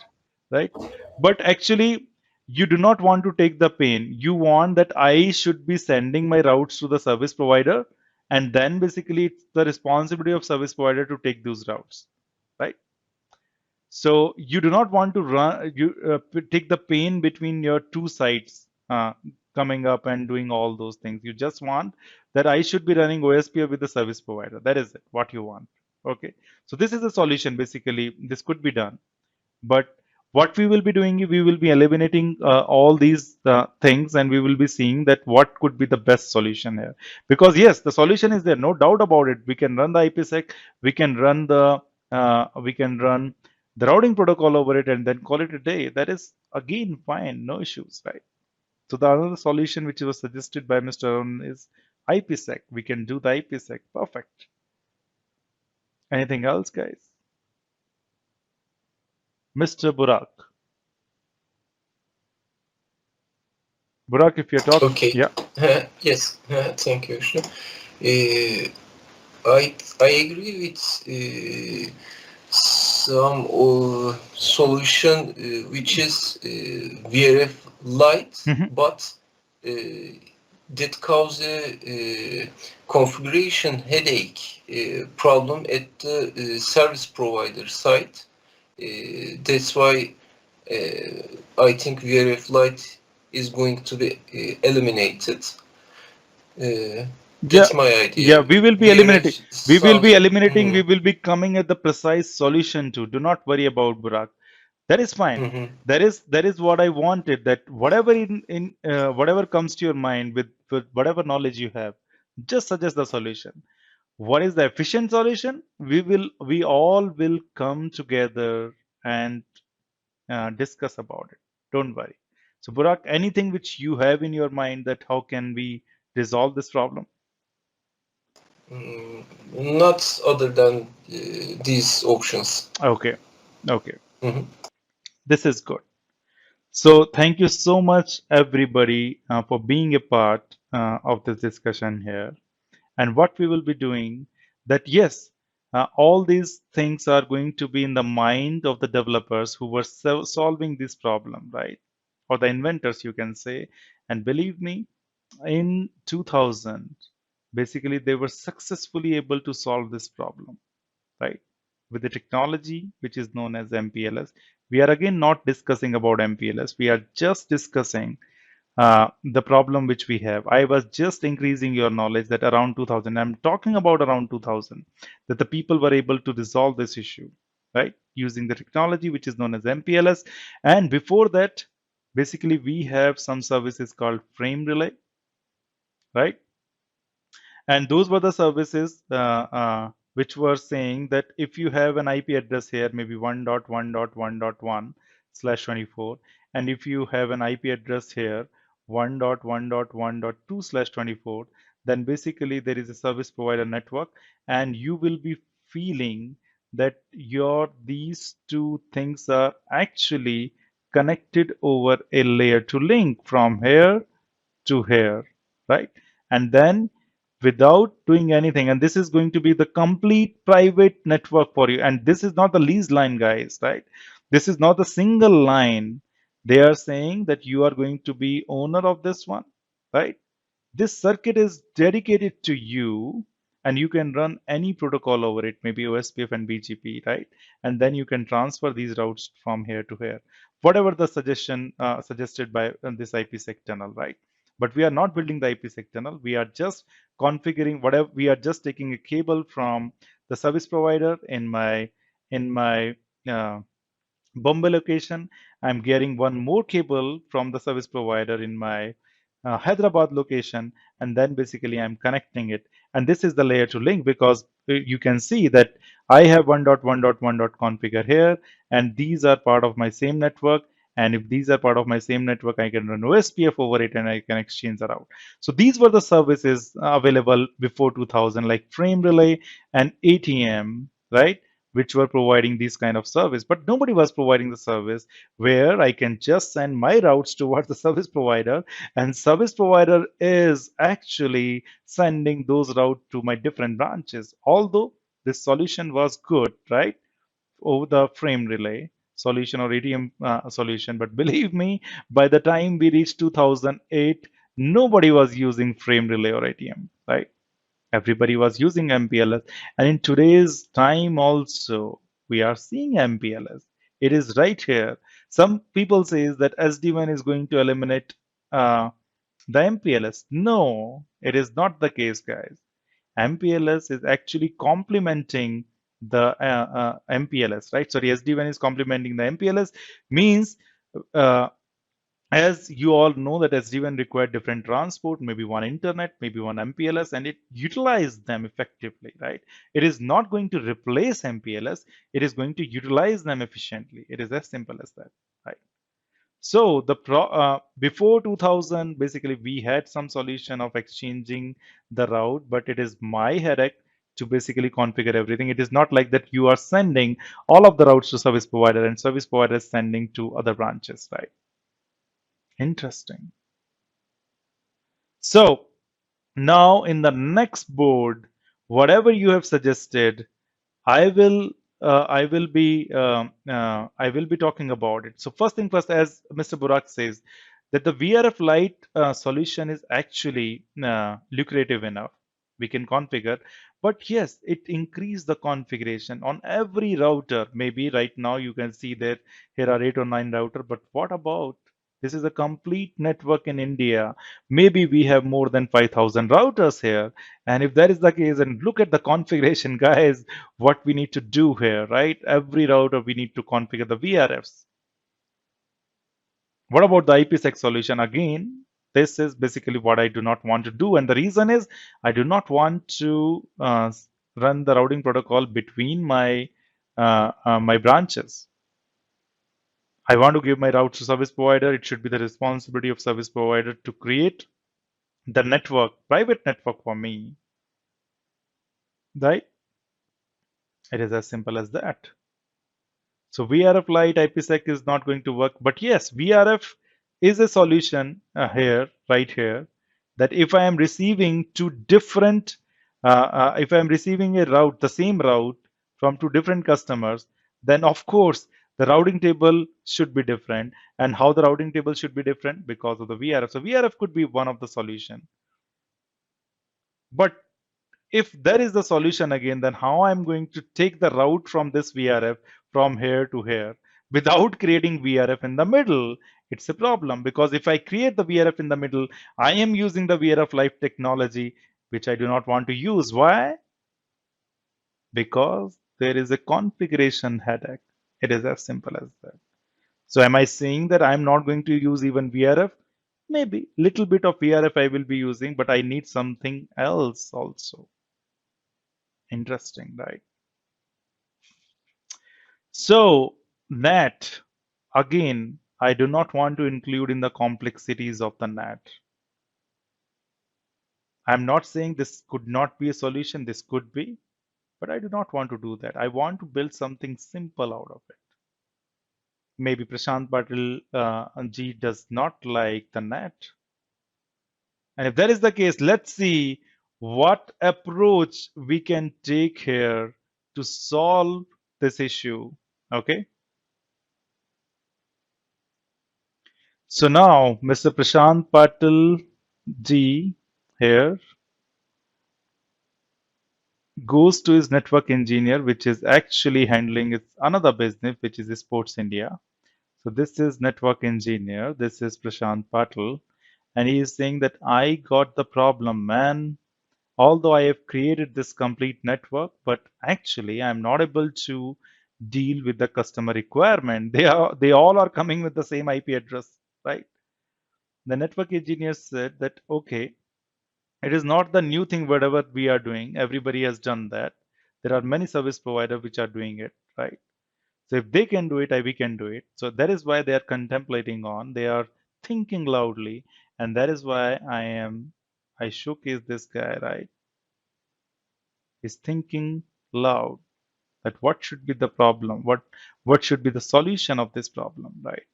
right? But actually, you do not want to take the pain. You want that I should be sending my routes to the service provider, and then basically it's the responsibility of service provider to take those routes, right? So you do not want to take the pain between your two sites coming up and doing all those things. You just want that I should be running OSPF with the service provider. That is it, what you want. Okay. So this is a solution. Basically, this could be done. But what we will be doing, we will be eliminating all these things, and we will be seeing that what could be the best solution here. Because yes, the solution is there, no doubt about it. We can run the IPsec, we can run the routing protocol over it, and then call it a day. That is again fine, no issues, right? So the other solution which was suggested by Mr. Arun is IPsec. We can do the IPsec. Perfect. Anything else, guys? Mr. Burak. Burak, if you're talking, Okay. yeah. Yes. Thank you, Vishnu. I agree with some solution which is VRF Lite, Mhm. but that cause a configuration headache problem at the service provider side. That's why I think VRF Lite is going to be eliminated. Yeah, That's my idea. yeah, we will be VRF eliminating. We will be sounds. eliminating. We will be coming at the precise solution too. Do not worry about Burak. That is fine. Mhm. That is what I wanted. That whatever in whatever comes to your mind with whatever knowledge you have, just suggest the solution. What is the efficient solution? We all will come together and discuss about it. Don't worry. So Burak, anything which you have in your mind that how can we resolve this problem? Not other than these options. Okay, okay. Mhm. This is good. So thank you so much, everybody, for being a part of this discussion here. And what we will be doing, that yes, all these things are going to be in the mind of the developers who were solving this problem, right? Or the inventors, you can say. And believe me, in 2000, basically they were successfully able to solve this problem, right? With the technology which is known as MPLS. We are again not discussing about MPLS. We are just discussing the problem which we have. I was just increasing your knowledge that around 2000, I'm talking about around 2000, that the people were able to resolve this issue, right? Using the technology which is known as MPLS. And before that, basically we have some services called Frame Relay, right? And those were the services which were saying that if you have an IP address here, maybe 1.1.1.1/24, and if you have an IP address here, 1.1.1.2/24, then basically there is a service provider network, and you will be feeling that your these two things are actually connected over a layer to link from here to here, right? And then without doing anything, and this is going to be the complete private network for you. And this is not the lease line, guys, right? This is not a single line. They are saying that you are going to be owner of this one, right? This circuit is dedicated to you, and you can run any protocol over it, maybe OSPF and BGP, right? And then you can transfer these routes from here to here, whatever the suggested by this IPsec tunnel, right? But we are not building the IPsec tunnel. We are just configuring whatever. We are just taking a cable from the service provider in my uh, Bombay location. I'm getting one more cable from the service provider in my Hyderabad location, and then basically I'm connecting it. And this is the layer to link, because you can see that I have 1.1.1.configure here, and these are part of my same network. And if these are part of my same network, I can run OSPF over it and I can exchange the route. So these were the services available before 2000, like Frame Relay and ATM, right? Which were providing this kind of service, but nobody was providing the service where I can just send my routes towards the service provider, and service provider is actually sending those routes to my different branches. Although this solution was good, right, over the Frame Relay solution or ATM solution, but believe me, by the time we reached 2008, nobody was using Frame Relay or ATM, right? Everybody was using MPLS. And in today's time also, we are seeing MPLS. It is right here. Some people say that SD-WAN is going to eliminate the MPLS. No, it is not the case, guys. MPLS is actually complementing the MPLS, right? Sorry, SD-WAN is complementing the MPLS, means uh, as you all know that SD-WAN required different transport, maybe one internet, maybe one MPLS, and it utilized them effectively, right? It is not going to replace MPLS, it is going to utilize them efficiently. It is as simple as that, right? So before 2000, basically we had some solution of exchanging the route, but it is my headache to basically configure everything. It is not like that you are sending all of the routes to service provider and service provider is sending to other branches, right? Interesting. So now in the next board, whatever you have suggested, I will be talking about it. So first thing first, as Mr. Burak says, that the VRF Lite solution is actually lucrative enough. We can configure, but yes, it increased the configuration on every router. Maybe right now you can see that here are 8 or 9 router, but what about this is a complete network in India. Maybe we have more than 5,000 routers here. And if that is the case, and look at the configuration, guys, what we need to do here, right? Every router we need to configure the VRFs. What about the IPsec solution? Again, this is basically what I do not want to do. And the reason is I do not want to run the routing protocol between my branches. I want to give my routes to service provider. It should be the responsibility of service provider to create the network, private network for me, right? It is as simple as that. So VRF Lite IPsec is not going to work. But yes, VRF is a solution here, right here, that if I am receiving two different, if I am receiving a route, the same route from two different customers, then of course the routing table should be different. And how the routing table should be different? Because of the VRF. So VRF could be one of the solution. But if there is the solution again, then how I'm going to take the route from this VRF from here to here without creating VRF in the middle? It's a problem, because if I create the VRF in the middle, I am using the VRF Lite technology, which I do not want to use. Why? Because there is a configuration headache. It is as simple as that. So am I saying that I'm not going to use even VRF? Maybe little bit of VRF I will be using, but I need something else also. Interesting, right? So NAT, again, I do not want to include in the complexities of the NAT. I'm not saying this could not be a solution, this could be, but I do not want to do that. I want to build something simple out of it. Maybe Prashant Patil G does not like the NAT. And if that is the case, let's see what approach we can take here to solve this issue. Okay. So now Mr. Prashant Patil G here goes to his network engineer, which is actually handling its another business, which is Sports India. So this is network engineer. This is Prashant Patil. And he is saying that I got the problem, man. Although I have created this complete network, but actually I'm not able to deal with the customer requirement. They all are coming with the same IP address, right? The network engineer said that, okay, it is not the new thing, whatever we are doing. Everybody has done that. There are many service providers which are doing it, right? So if they can do it, we can do it. So that is why they are contemplating on, they are thinking loudly. And that is why I showcase this guy, right? He's thinking loud that what should be the problem? What should be the solution of this problem, right?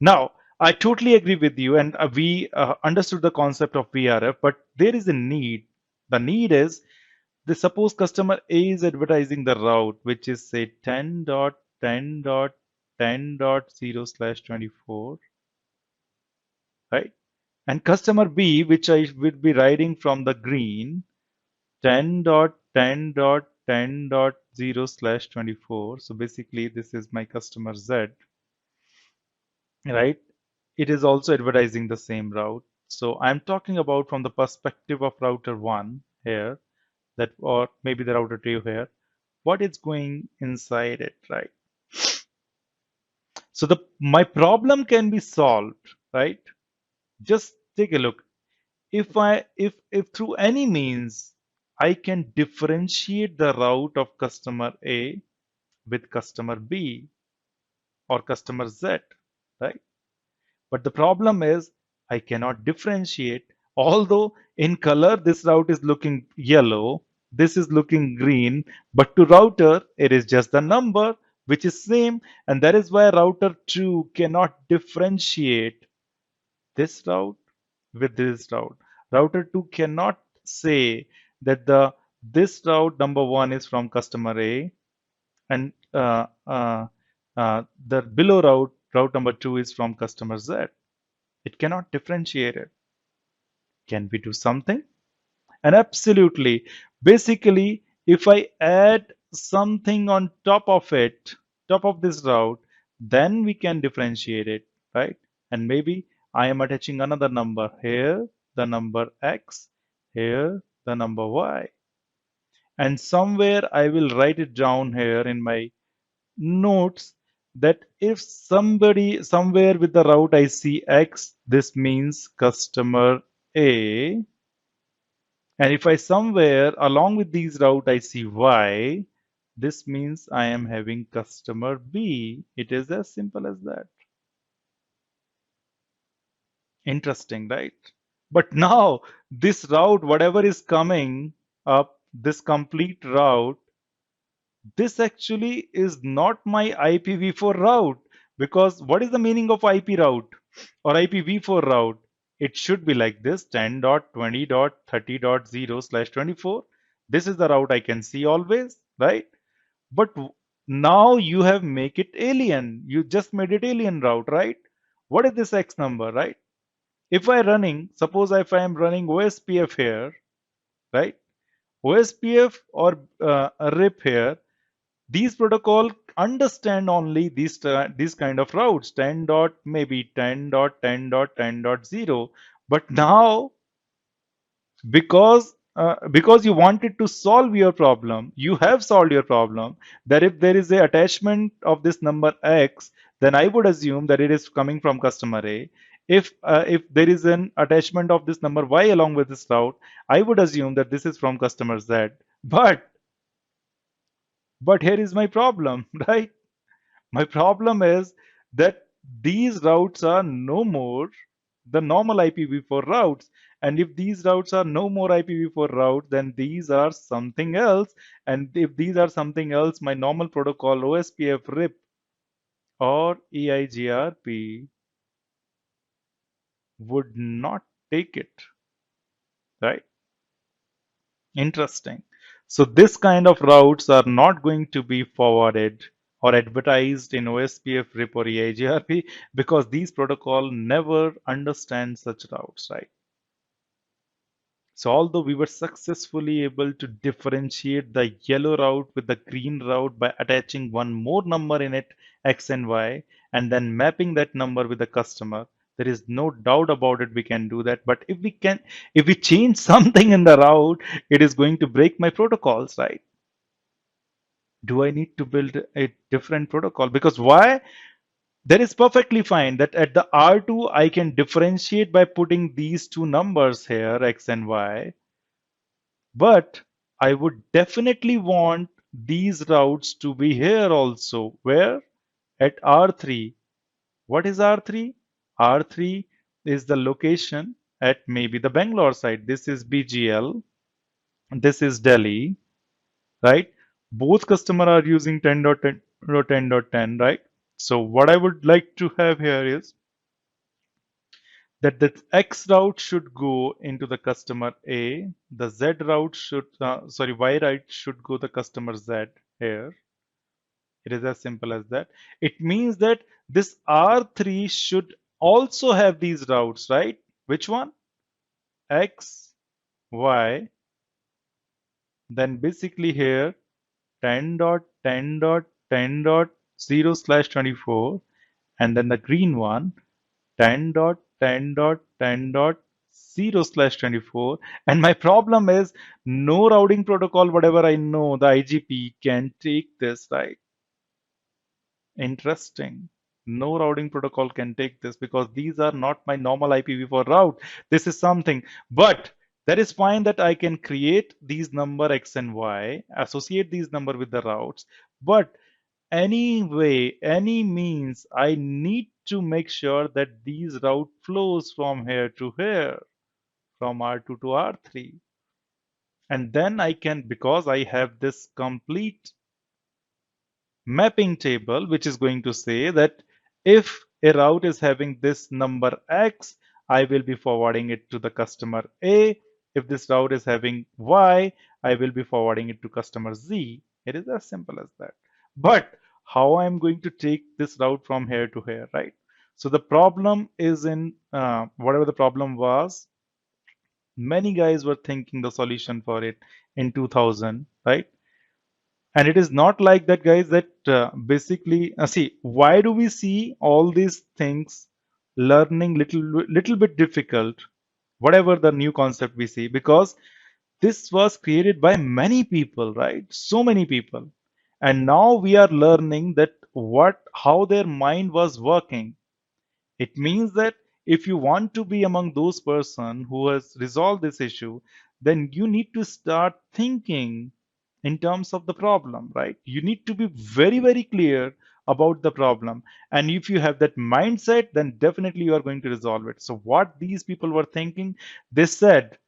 Now, I totally agree with you, and we understood the concept of VRF, but there is a need. The need is, the suppose customer A is advertising the route, which is say 10.10.10.0/24, right? And customer B, which I would be writing from the green, 10.10.10.0/24. So basically, this is my customer Z, right? It is also advertising the same route. So I'm talking about from the perspective of router 1 here, that, or maybe the router 2 here, what is going inside it, right? So my problem can be solved, right? Just take a look. If through any means I can differentiate the route of customer A with customer B or customer Z, right? But the problem is I cannot differentiate. Although in color this route is looking yellow, this is looking green, but to router it is just the number which is same, and that is why router 2 cannot differentiate this route with this route. Router 2 cannot say that this route number 1 is from customer A, and the below route number 2 is from customer Z. It cannot differentiate it. Can we do something? And absolutely. Basically, if I add something on top of it, top of this route, then we can differentiate it, right? And maybe I am attaching another number here, the number X, here, the number Y. And somewhere I will write it down here in my notes that if somebody somewhere with the route I see X, this means customer A. And if I somewhere along with these route I see Y, this means I am having customer B. It is as simple as that. Interesting, right? But now this route, whatever is coming up, this complete route, this actually is not my IPv4 route, because what is the meaning of IP route or IPv4 route? It should be like this: 10.20.30.0/24. This is the route I can see always, right? But now you have make it alien. You just made it alien route, right? What is this X number, right? If I running, suppose if I am running OSPF here, right? OSPF or RIP here, these protocol understand only these kind of routes, 10 dot maybe 10.10.10.0. But now, because you wanted to solve your problem, you have solved your problem, that if there is a attachment of this number X, then I would assume that it is coming from customer A. If there is an attachment of this number Y along with this route, I would assume that this is from customer Z. But here is my problem, right? My problem is that these routes are no more the normal IPv4 routes. And if these routes are no more IPv4 routes, then these are something else. And if these are something else, my normal protocol OSPF RIP or EIGRP would not take it, right? Interesting. So this kind of routes are not going to be forwarded or advertised in OSPF, RIP or EIGRP, because these protocol never understand such routes, right? So although we were successfully able to differentiate the yellow route with the green route by attaching one more number in it, X and Y, and then mapping that number with the customer, there is no doubt about it, we can do that. But if we change something in the route, it is going to break my protocols, right? Do I need to build a different protocol? Because why? That is perfectly fine that at the R2 I can differentiate by putting these two numbers here, X and Y. But I would definitely want these routes to be here also. Where? At R3. What is R3? R3 is the location at maybe the Bangalore side. This is BGL. This is Delhi, right? Both customer are using 10.10 or 10.10, right? So what I would like to have here is that the X route should go into the customer A, the Z route should, Y route should go the customer Z here. It is as simple as that. It means that this R3 should also have these routes, right? Which one? X, Y. Then basically here 10.10.10.0/24, and then the green one 10.10.10.0/24. And my problem is no routing protocol, whatever I know, the IGP can take this, right? Interesting. No routing protocol can take this because these are not my normal IPv4 route. This is something, but that is fine that I can create these number X and Y, associate these number with the routes, but any way, any means, I need to make sure that these route flows from here to here, from R2 to R3. And then I can, because I have this complete mapping table, which is going to say that if a route is having this number X, I will be forwarding it to the customer A. If this route is having Y, I will be forwarding it to customer Z. It is as simple as that. But how I'm going to take this route from here to here, right? So the problem is in whatever the problem was, many guys were thinking the solution for it in 2000, right? And it is not like that, guys, that basically, see, why do we see all these things learning little bit difficult, whatever the new concept we see? Because this was created by many people, right? So many people. And now we are learning that how their mind was working. It means that if you want to be among those person who has resolved this issue, then you need to start thinking in terms of the problem, right? You need to be very, very clear about the problem. And if you have that mindset, then definitely you are going to resolve it. So what these people were thinking, they said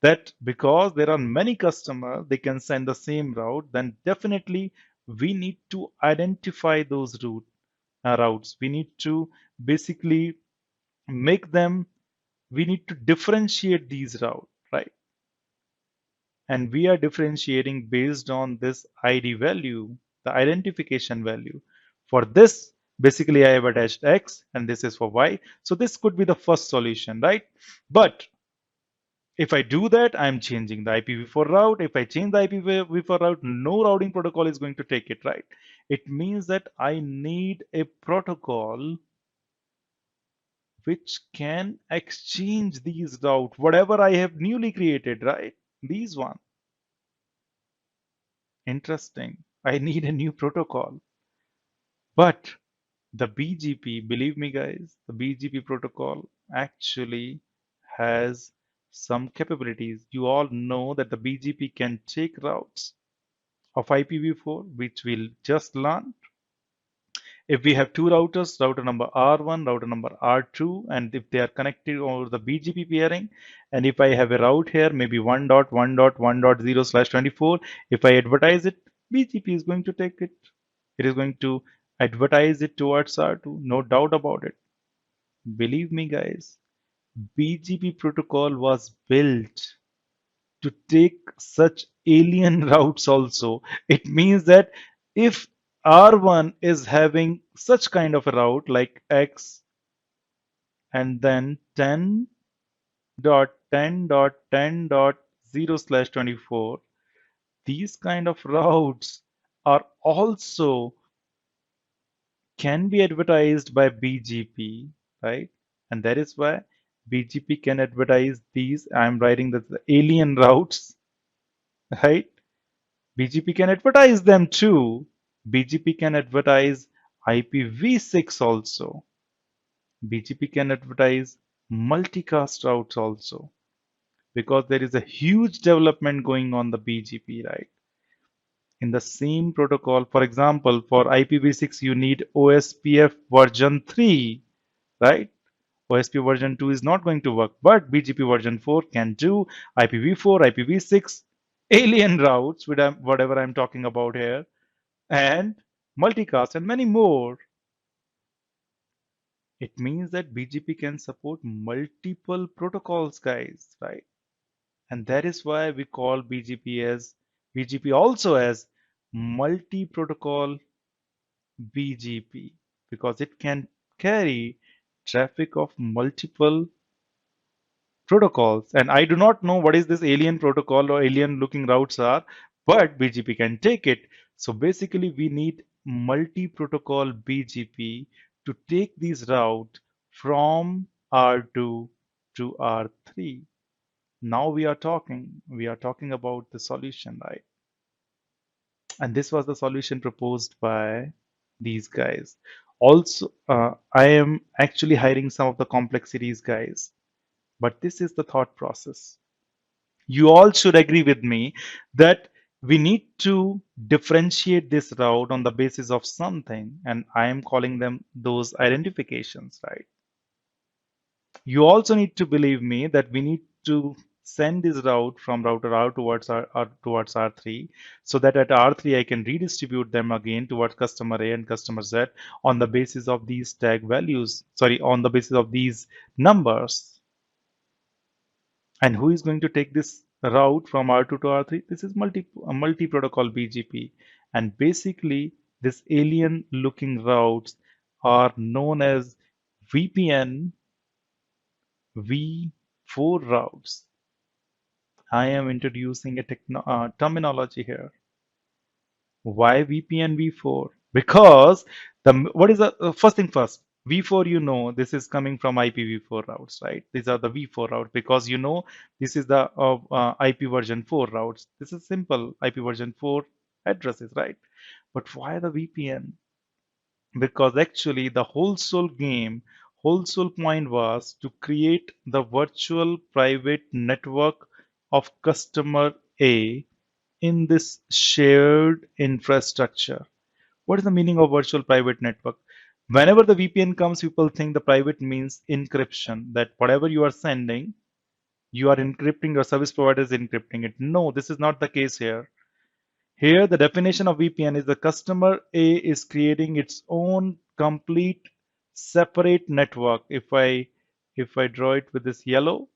that because there are many customers, they can send the same route, then definitely we need to identify those routes. We need to basically make them, we need to differentiate these routes, right? And we are differentiating based on this ID value, the identification value. For this, basically I have attached X and this is for Y. So this could be the first solution, right? But if I do that, I'm changing the IPv4 route. If I change the IPv4 route, no routing protocol is going to take it, right? It means that I need a protocol which can exchange these routes, whatever I have newly created, right? These one. Interesting. I need a new protocol. But the BGP, believe me guys, the BGP protocol actually has some capabilities. You all know that the BGP can take routes of IPv4, which we'll just learn. If we have two routers, router number R1, router number R2, and if they are connected over the BGP pairing, and if I have a route here, maybe 1.1.1.0/24, if I advertise it, BGP is going to take it. It is going to advertise it towards R2, no doubt about it. Believe me, guys, BGP protocol was built to take such alien routes also. It means that if R1 is having such kind of a route like X and then 10.10.10.0/24, these kind of routes are also can be advertised by BGP, right? And that is why BGP can advertise these. I'm writing the alien routes, right? BGP can advertise them too. BGP can advertise IPv6 also. BGP can advertise multicast routes also because there is a huge development going on the BGP, right? In the same protocol, for example, for IPv6, you need OSPF version 3, right? OSPF version 2 is not going to work, but BGP version 4 can do IPv4, IPv6, alien routes, whatever I'm talking about here, and multicast and many more. It means that BGP can support multiple protocols, guys, right? And that is why we call BGP also as multi-protocol BGP because it can carry traffic of multiple protocols. And I do not know what is this alien protocol or alien looking routes are, but BGP can take it. So basically we need multi-protocol BGP to take these route from R2 to R3. Now we are talking about the solution, right? And this was the solution proposed by these guys. Also, I am actually hiding some of the complexities, guys, but this is the thought process. You all should agree with me that we need to differentiate this route on the basis of something, and I am calling them those identifications, right? You also need to believe me that we need to send this route from router R towards towards R3 so that at R3 I can redistribute them again towards customer A and customer Z on the basis of these tag values, sorry, on the basis of these numbers. And who is going to take this route from R2 to R3? This is multi-protocol BGP. And basically, this alien looking routes are known as VPN v4 routes. I am introducing a terminology here. Why VPN v4? Because what is the first thing first? V4, you know, this is coming from IPv4 routes, right? These are the v4 routes because you know this is the IP version 4 routes. This is simple IP version 4 addresses, right? But why the VPN? Because actually the whole soul point was to create the virtual private network of customer A in this shared infrastructure. What is the meaning of virtual private network? Whenever the VPN comes, people think the private means encryption, that whatever you are sending, you are encrypting, your service provider is encrypting it. No, this is not the case here. Here, the definition of VPN is the customer A is creating its own complete separate network. If I draw it with this yellow,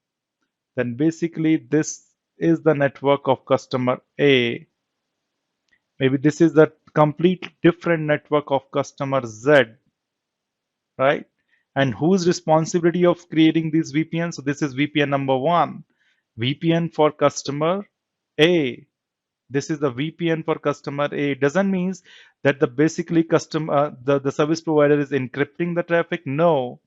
then basically this is the network of customer A. Maybe this is the complete different network of customer Z, right? And whose responsibility of creating these VPN? So this is VPN number 1. VPN for customer A. This is the VPN for customer A. It doesn't mean that the basically the service provider is encrypting the traffic. No.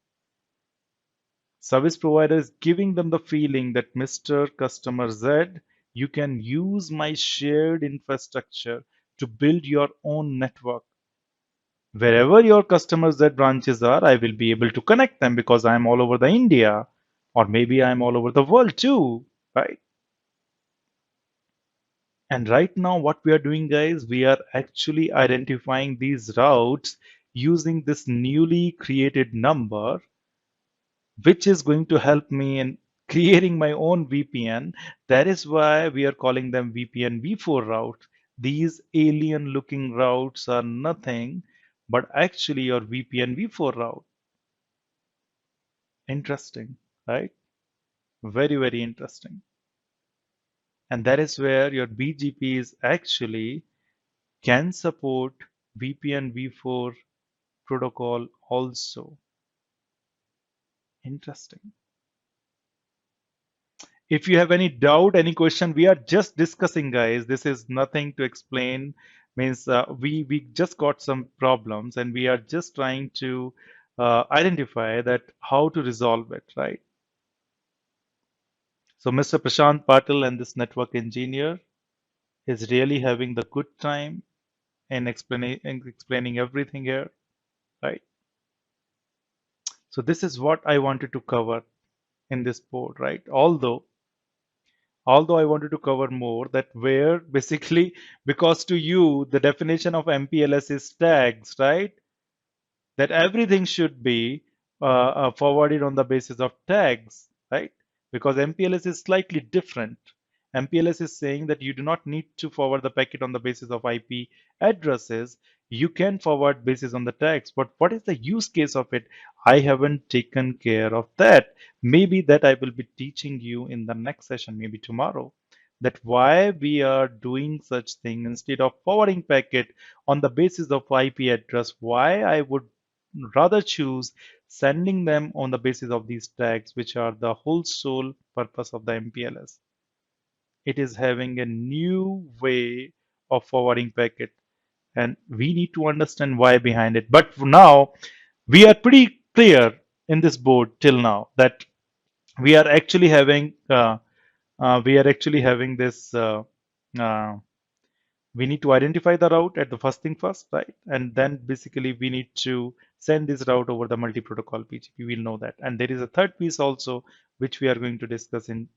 Service provider is giving them the feeling that Mr. Customer Z, you can use my shared infrastructure to build your own network. Wherever your customer Z branches are, I will be able to connect them because I'm all over the India, or maybe I'm all over the world too, right? And right now, what we are doing, guys, we are actually identifying these routes using this newly created number, which is going to help me in creating my own VPN. That is why we are calling them VPN v4 route. These alien looking routes are nothing but actually your VPN v4 route. Interesting, right? Very, very interesting. And that is where your BGP is actually can support VPN v4 protocol also. Interesting. If you have any doubt, any question, we are just discussing, guys. This is nothing to explain. Means we just got some problems and we are just trying to identify that how to resolve it, right? So Mr. Prashant Patil and this network engineer is really having the good time in explaining everything here, right? So this is what I wanted to cover in this board, right? Although I wanted to cover more that where basically because to you the definition of MPLS is tags, right? That everything should be forwarded on the basis of tags, right? Because MPLS is slightly different. MPLS is saying that you do not need to forward the packet on the basis of IP addresses. You can forward basis on the tags. But what is the use case of it? I haven't taken care of that. Maybe that I will be teaching you in the next session, maybe tomorrow, that why we are doing such thing instead of forwarding packet on the basis of IP address, why I would rather choose sending them on the basis of these tags, which are the whole sole purpose of the MPLS. It is having a new way of forwarding packet, and we need to understand why behind it. But now we are pretty clear in this board till now that we are actually having this. We need to identify the route at the first thing first, right? And then basically we need to send this route over the multi-protocol BGP. We'll know that. And there is a third piece also, which we are going to discuss in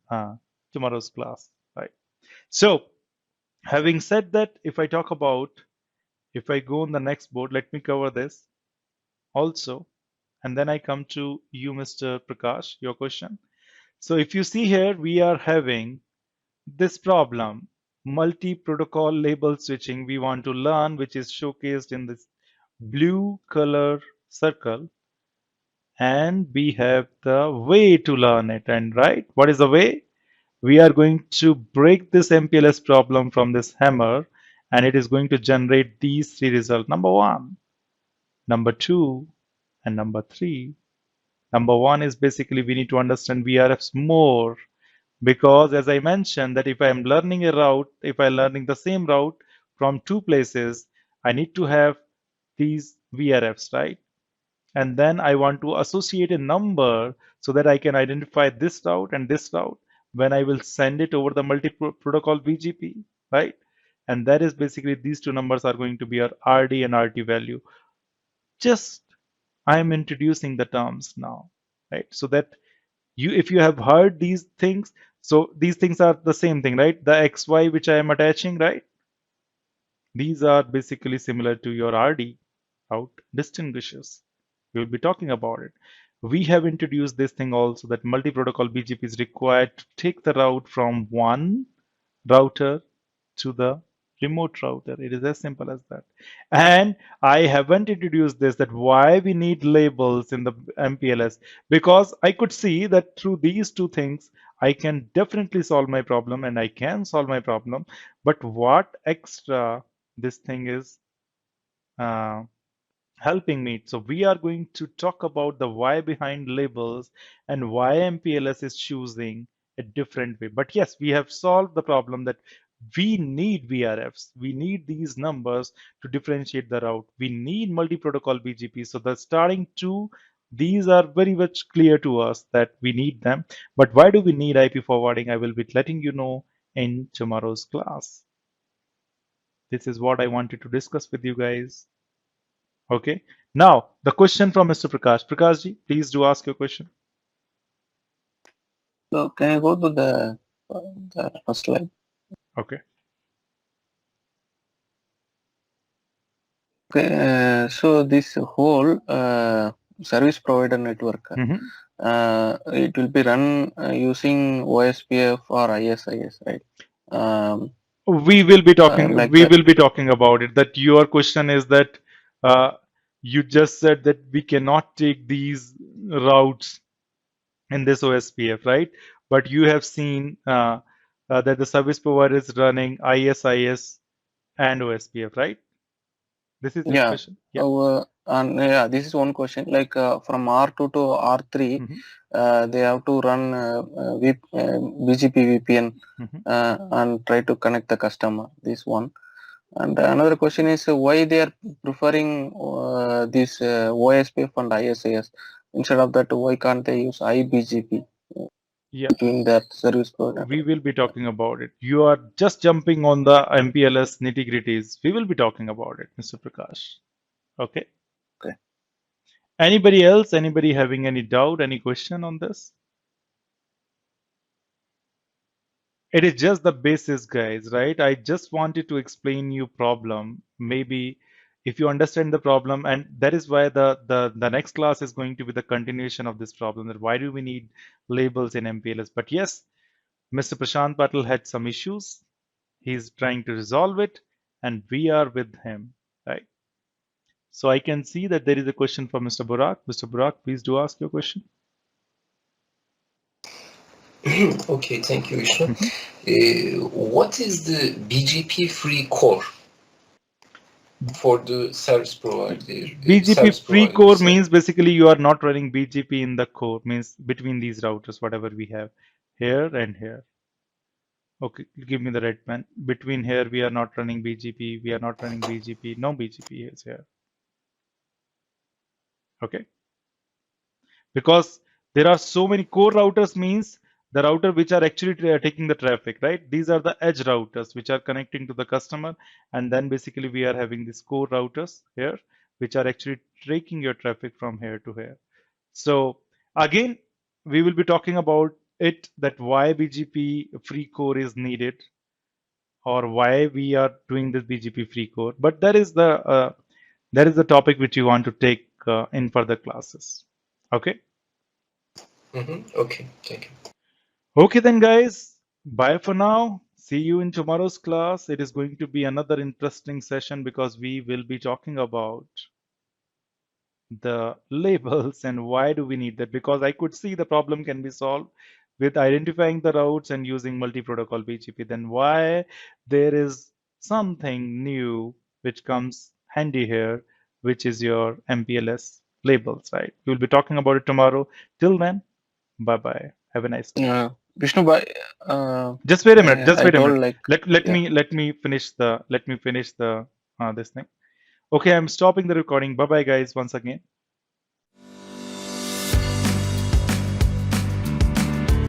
tomorrow's class, right? So having said that, if I go on the next board, let me cover this also. And then I come to you, Mr. Prakash, your question. So if you see here, we are having this problem, multi-protocol label switching we want to learn, which is showcased in this blue color circle. And we have the way to learn it. And right, what is the way? We are going to break this MPLS problem from this hammer, and it is going to generate these three results. Number 1, number 2, and number 3. Number 1 is basically we need to understand VRFs more, because as I mentioned that if I am learning a route, if I'm learning the same route from 2 places, I need to have these VRFs, right? And then I want to associate a number so that I can identify this route and this route when I will send it over the multi-protocol BGP, right? And that is basically these 2 numbers are going to be our RD and RT value. Just I am introducing the terms now, right? So that if you have heard these things, so these things are the same thing, right? The XY which I am attaching, right? These are basically similar to your RD route distinguishes. We will be talking about it. We have introduced this thing also that multi-protocol BGP is required to take the route from one router to the Remote router. It is as simple as that. And I haven't introduced this, that why we need labels in the MPLS, because I could see that through these two things I can definitely solve my problem, and I can solve my problem. But what extra this thing is uh, helping me. So we are going to talk about the why behind labels and why MPLS is choosing a different way. But yes, we have solved the problem that we need VRFs. We need these numbers to differentiate the route. We need multi-protocol BGP. So the starting two, these are very much clear to us that we need them. But why do we need IP forwarding? I will be letting you know in tomorrow's class. This is what I wanted to discuss with you guys. Okay. Now, the question from Mr. Prakash. Prakash ji, please do ask your question. So can I go to the first slide? Okay. Okay. So this whole service provider network, Mhm. it will be run using OSPF or ISIS, right? We will be talking. Like We that. will be talking about it. That your question is that uh, you just said that we cannot take these routes in this OSPF, right? But you have seen that the service provider is running ISIS and OSPF, right? This is your Yeah. question. Yeah. And yeah, this is one question. Like from R2 to R3, Mhm. they have to run BGP VPN Mhm. and try to connect the customer. This one. And another question is why they are preferring this OSPF and ISIS instead of that? Why can't they use iBGP Yeah. between that service provider? We will be talking about it. You are just jumping on the MPLS nitty-gritties. We will be talking about it, Mr. Prakash. Okay. Okay. Anybody else? Anybody having any doubt, any question on this? It is just the basis, guys, right? I just wanted to explain you problem. Maybe if you understand the problem, and that is why the next class is going to be the continuation of this problem. That why do we need labels in MPLS? But yes, Mr. Prashant Patel had some issues. He's trying to resolve it, and we are with him, right? So I can see that there is a question from Mr. Burak. Mr. Burak, please do ask your question. Okay, thank you, Vishnu. Mhm. What is the BGP free core for the service provider? BGP Service free provider core side? means basically you are not running BGP in the core, means between these routers, whatever we have here and here. Okay, give me the red pen. Between here, we are not running BGP. We are not running BGP. No BGP is here. Okay. Because there are so many core routers means the router which are actually taking the traffic, right? These are the edge routers which are connecting to the customer, and then basically we are having these core routers here which are actually taking your traffic from here to here. So again, we will be talking about it, that why BGP free core is needed or why we are doing this BGP free core. But that is the topic which you want to take in further classes. Okay. Okay, thank you. Okay then, guys. Bye for now. See you in tomorrow's class. It is going to be another interesting session because we will be talking about the labels and why do we need that, because I could see the problem can be solved with identifying the routes and using multi-protocol BGP. Then why there is something new which comes handy here, which is your MPLS labels, right? We'll be talking about it tomorrow. Till then, bye bye. Have a nice day. Vishnu, bhai, Just wait a minute. Just I wait a told minute. like yeah. Let me finish the this thing. Okay, I'm stopping the recording. Bye bye, guys. Once again.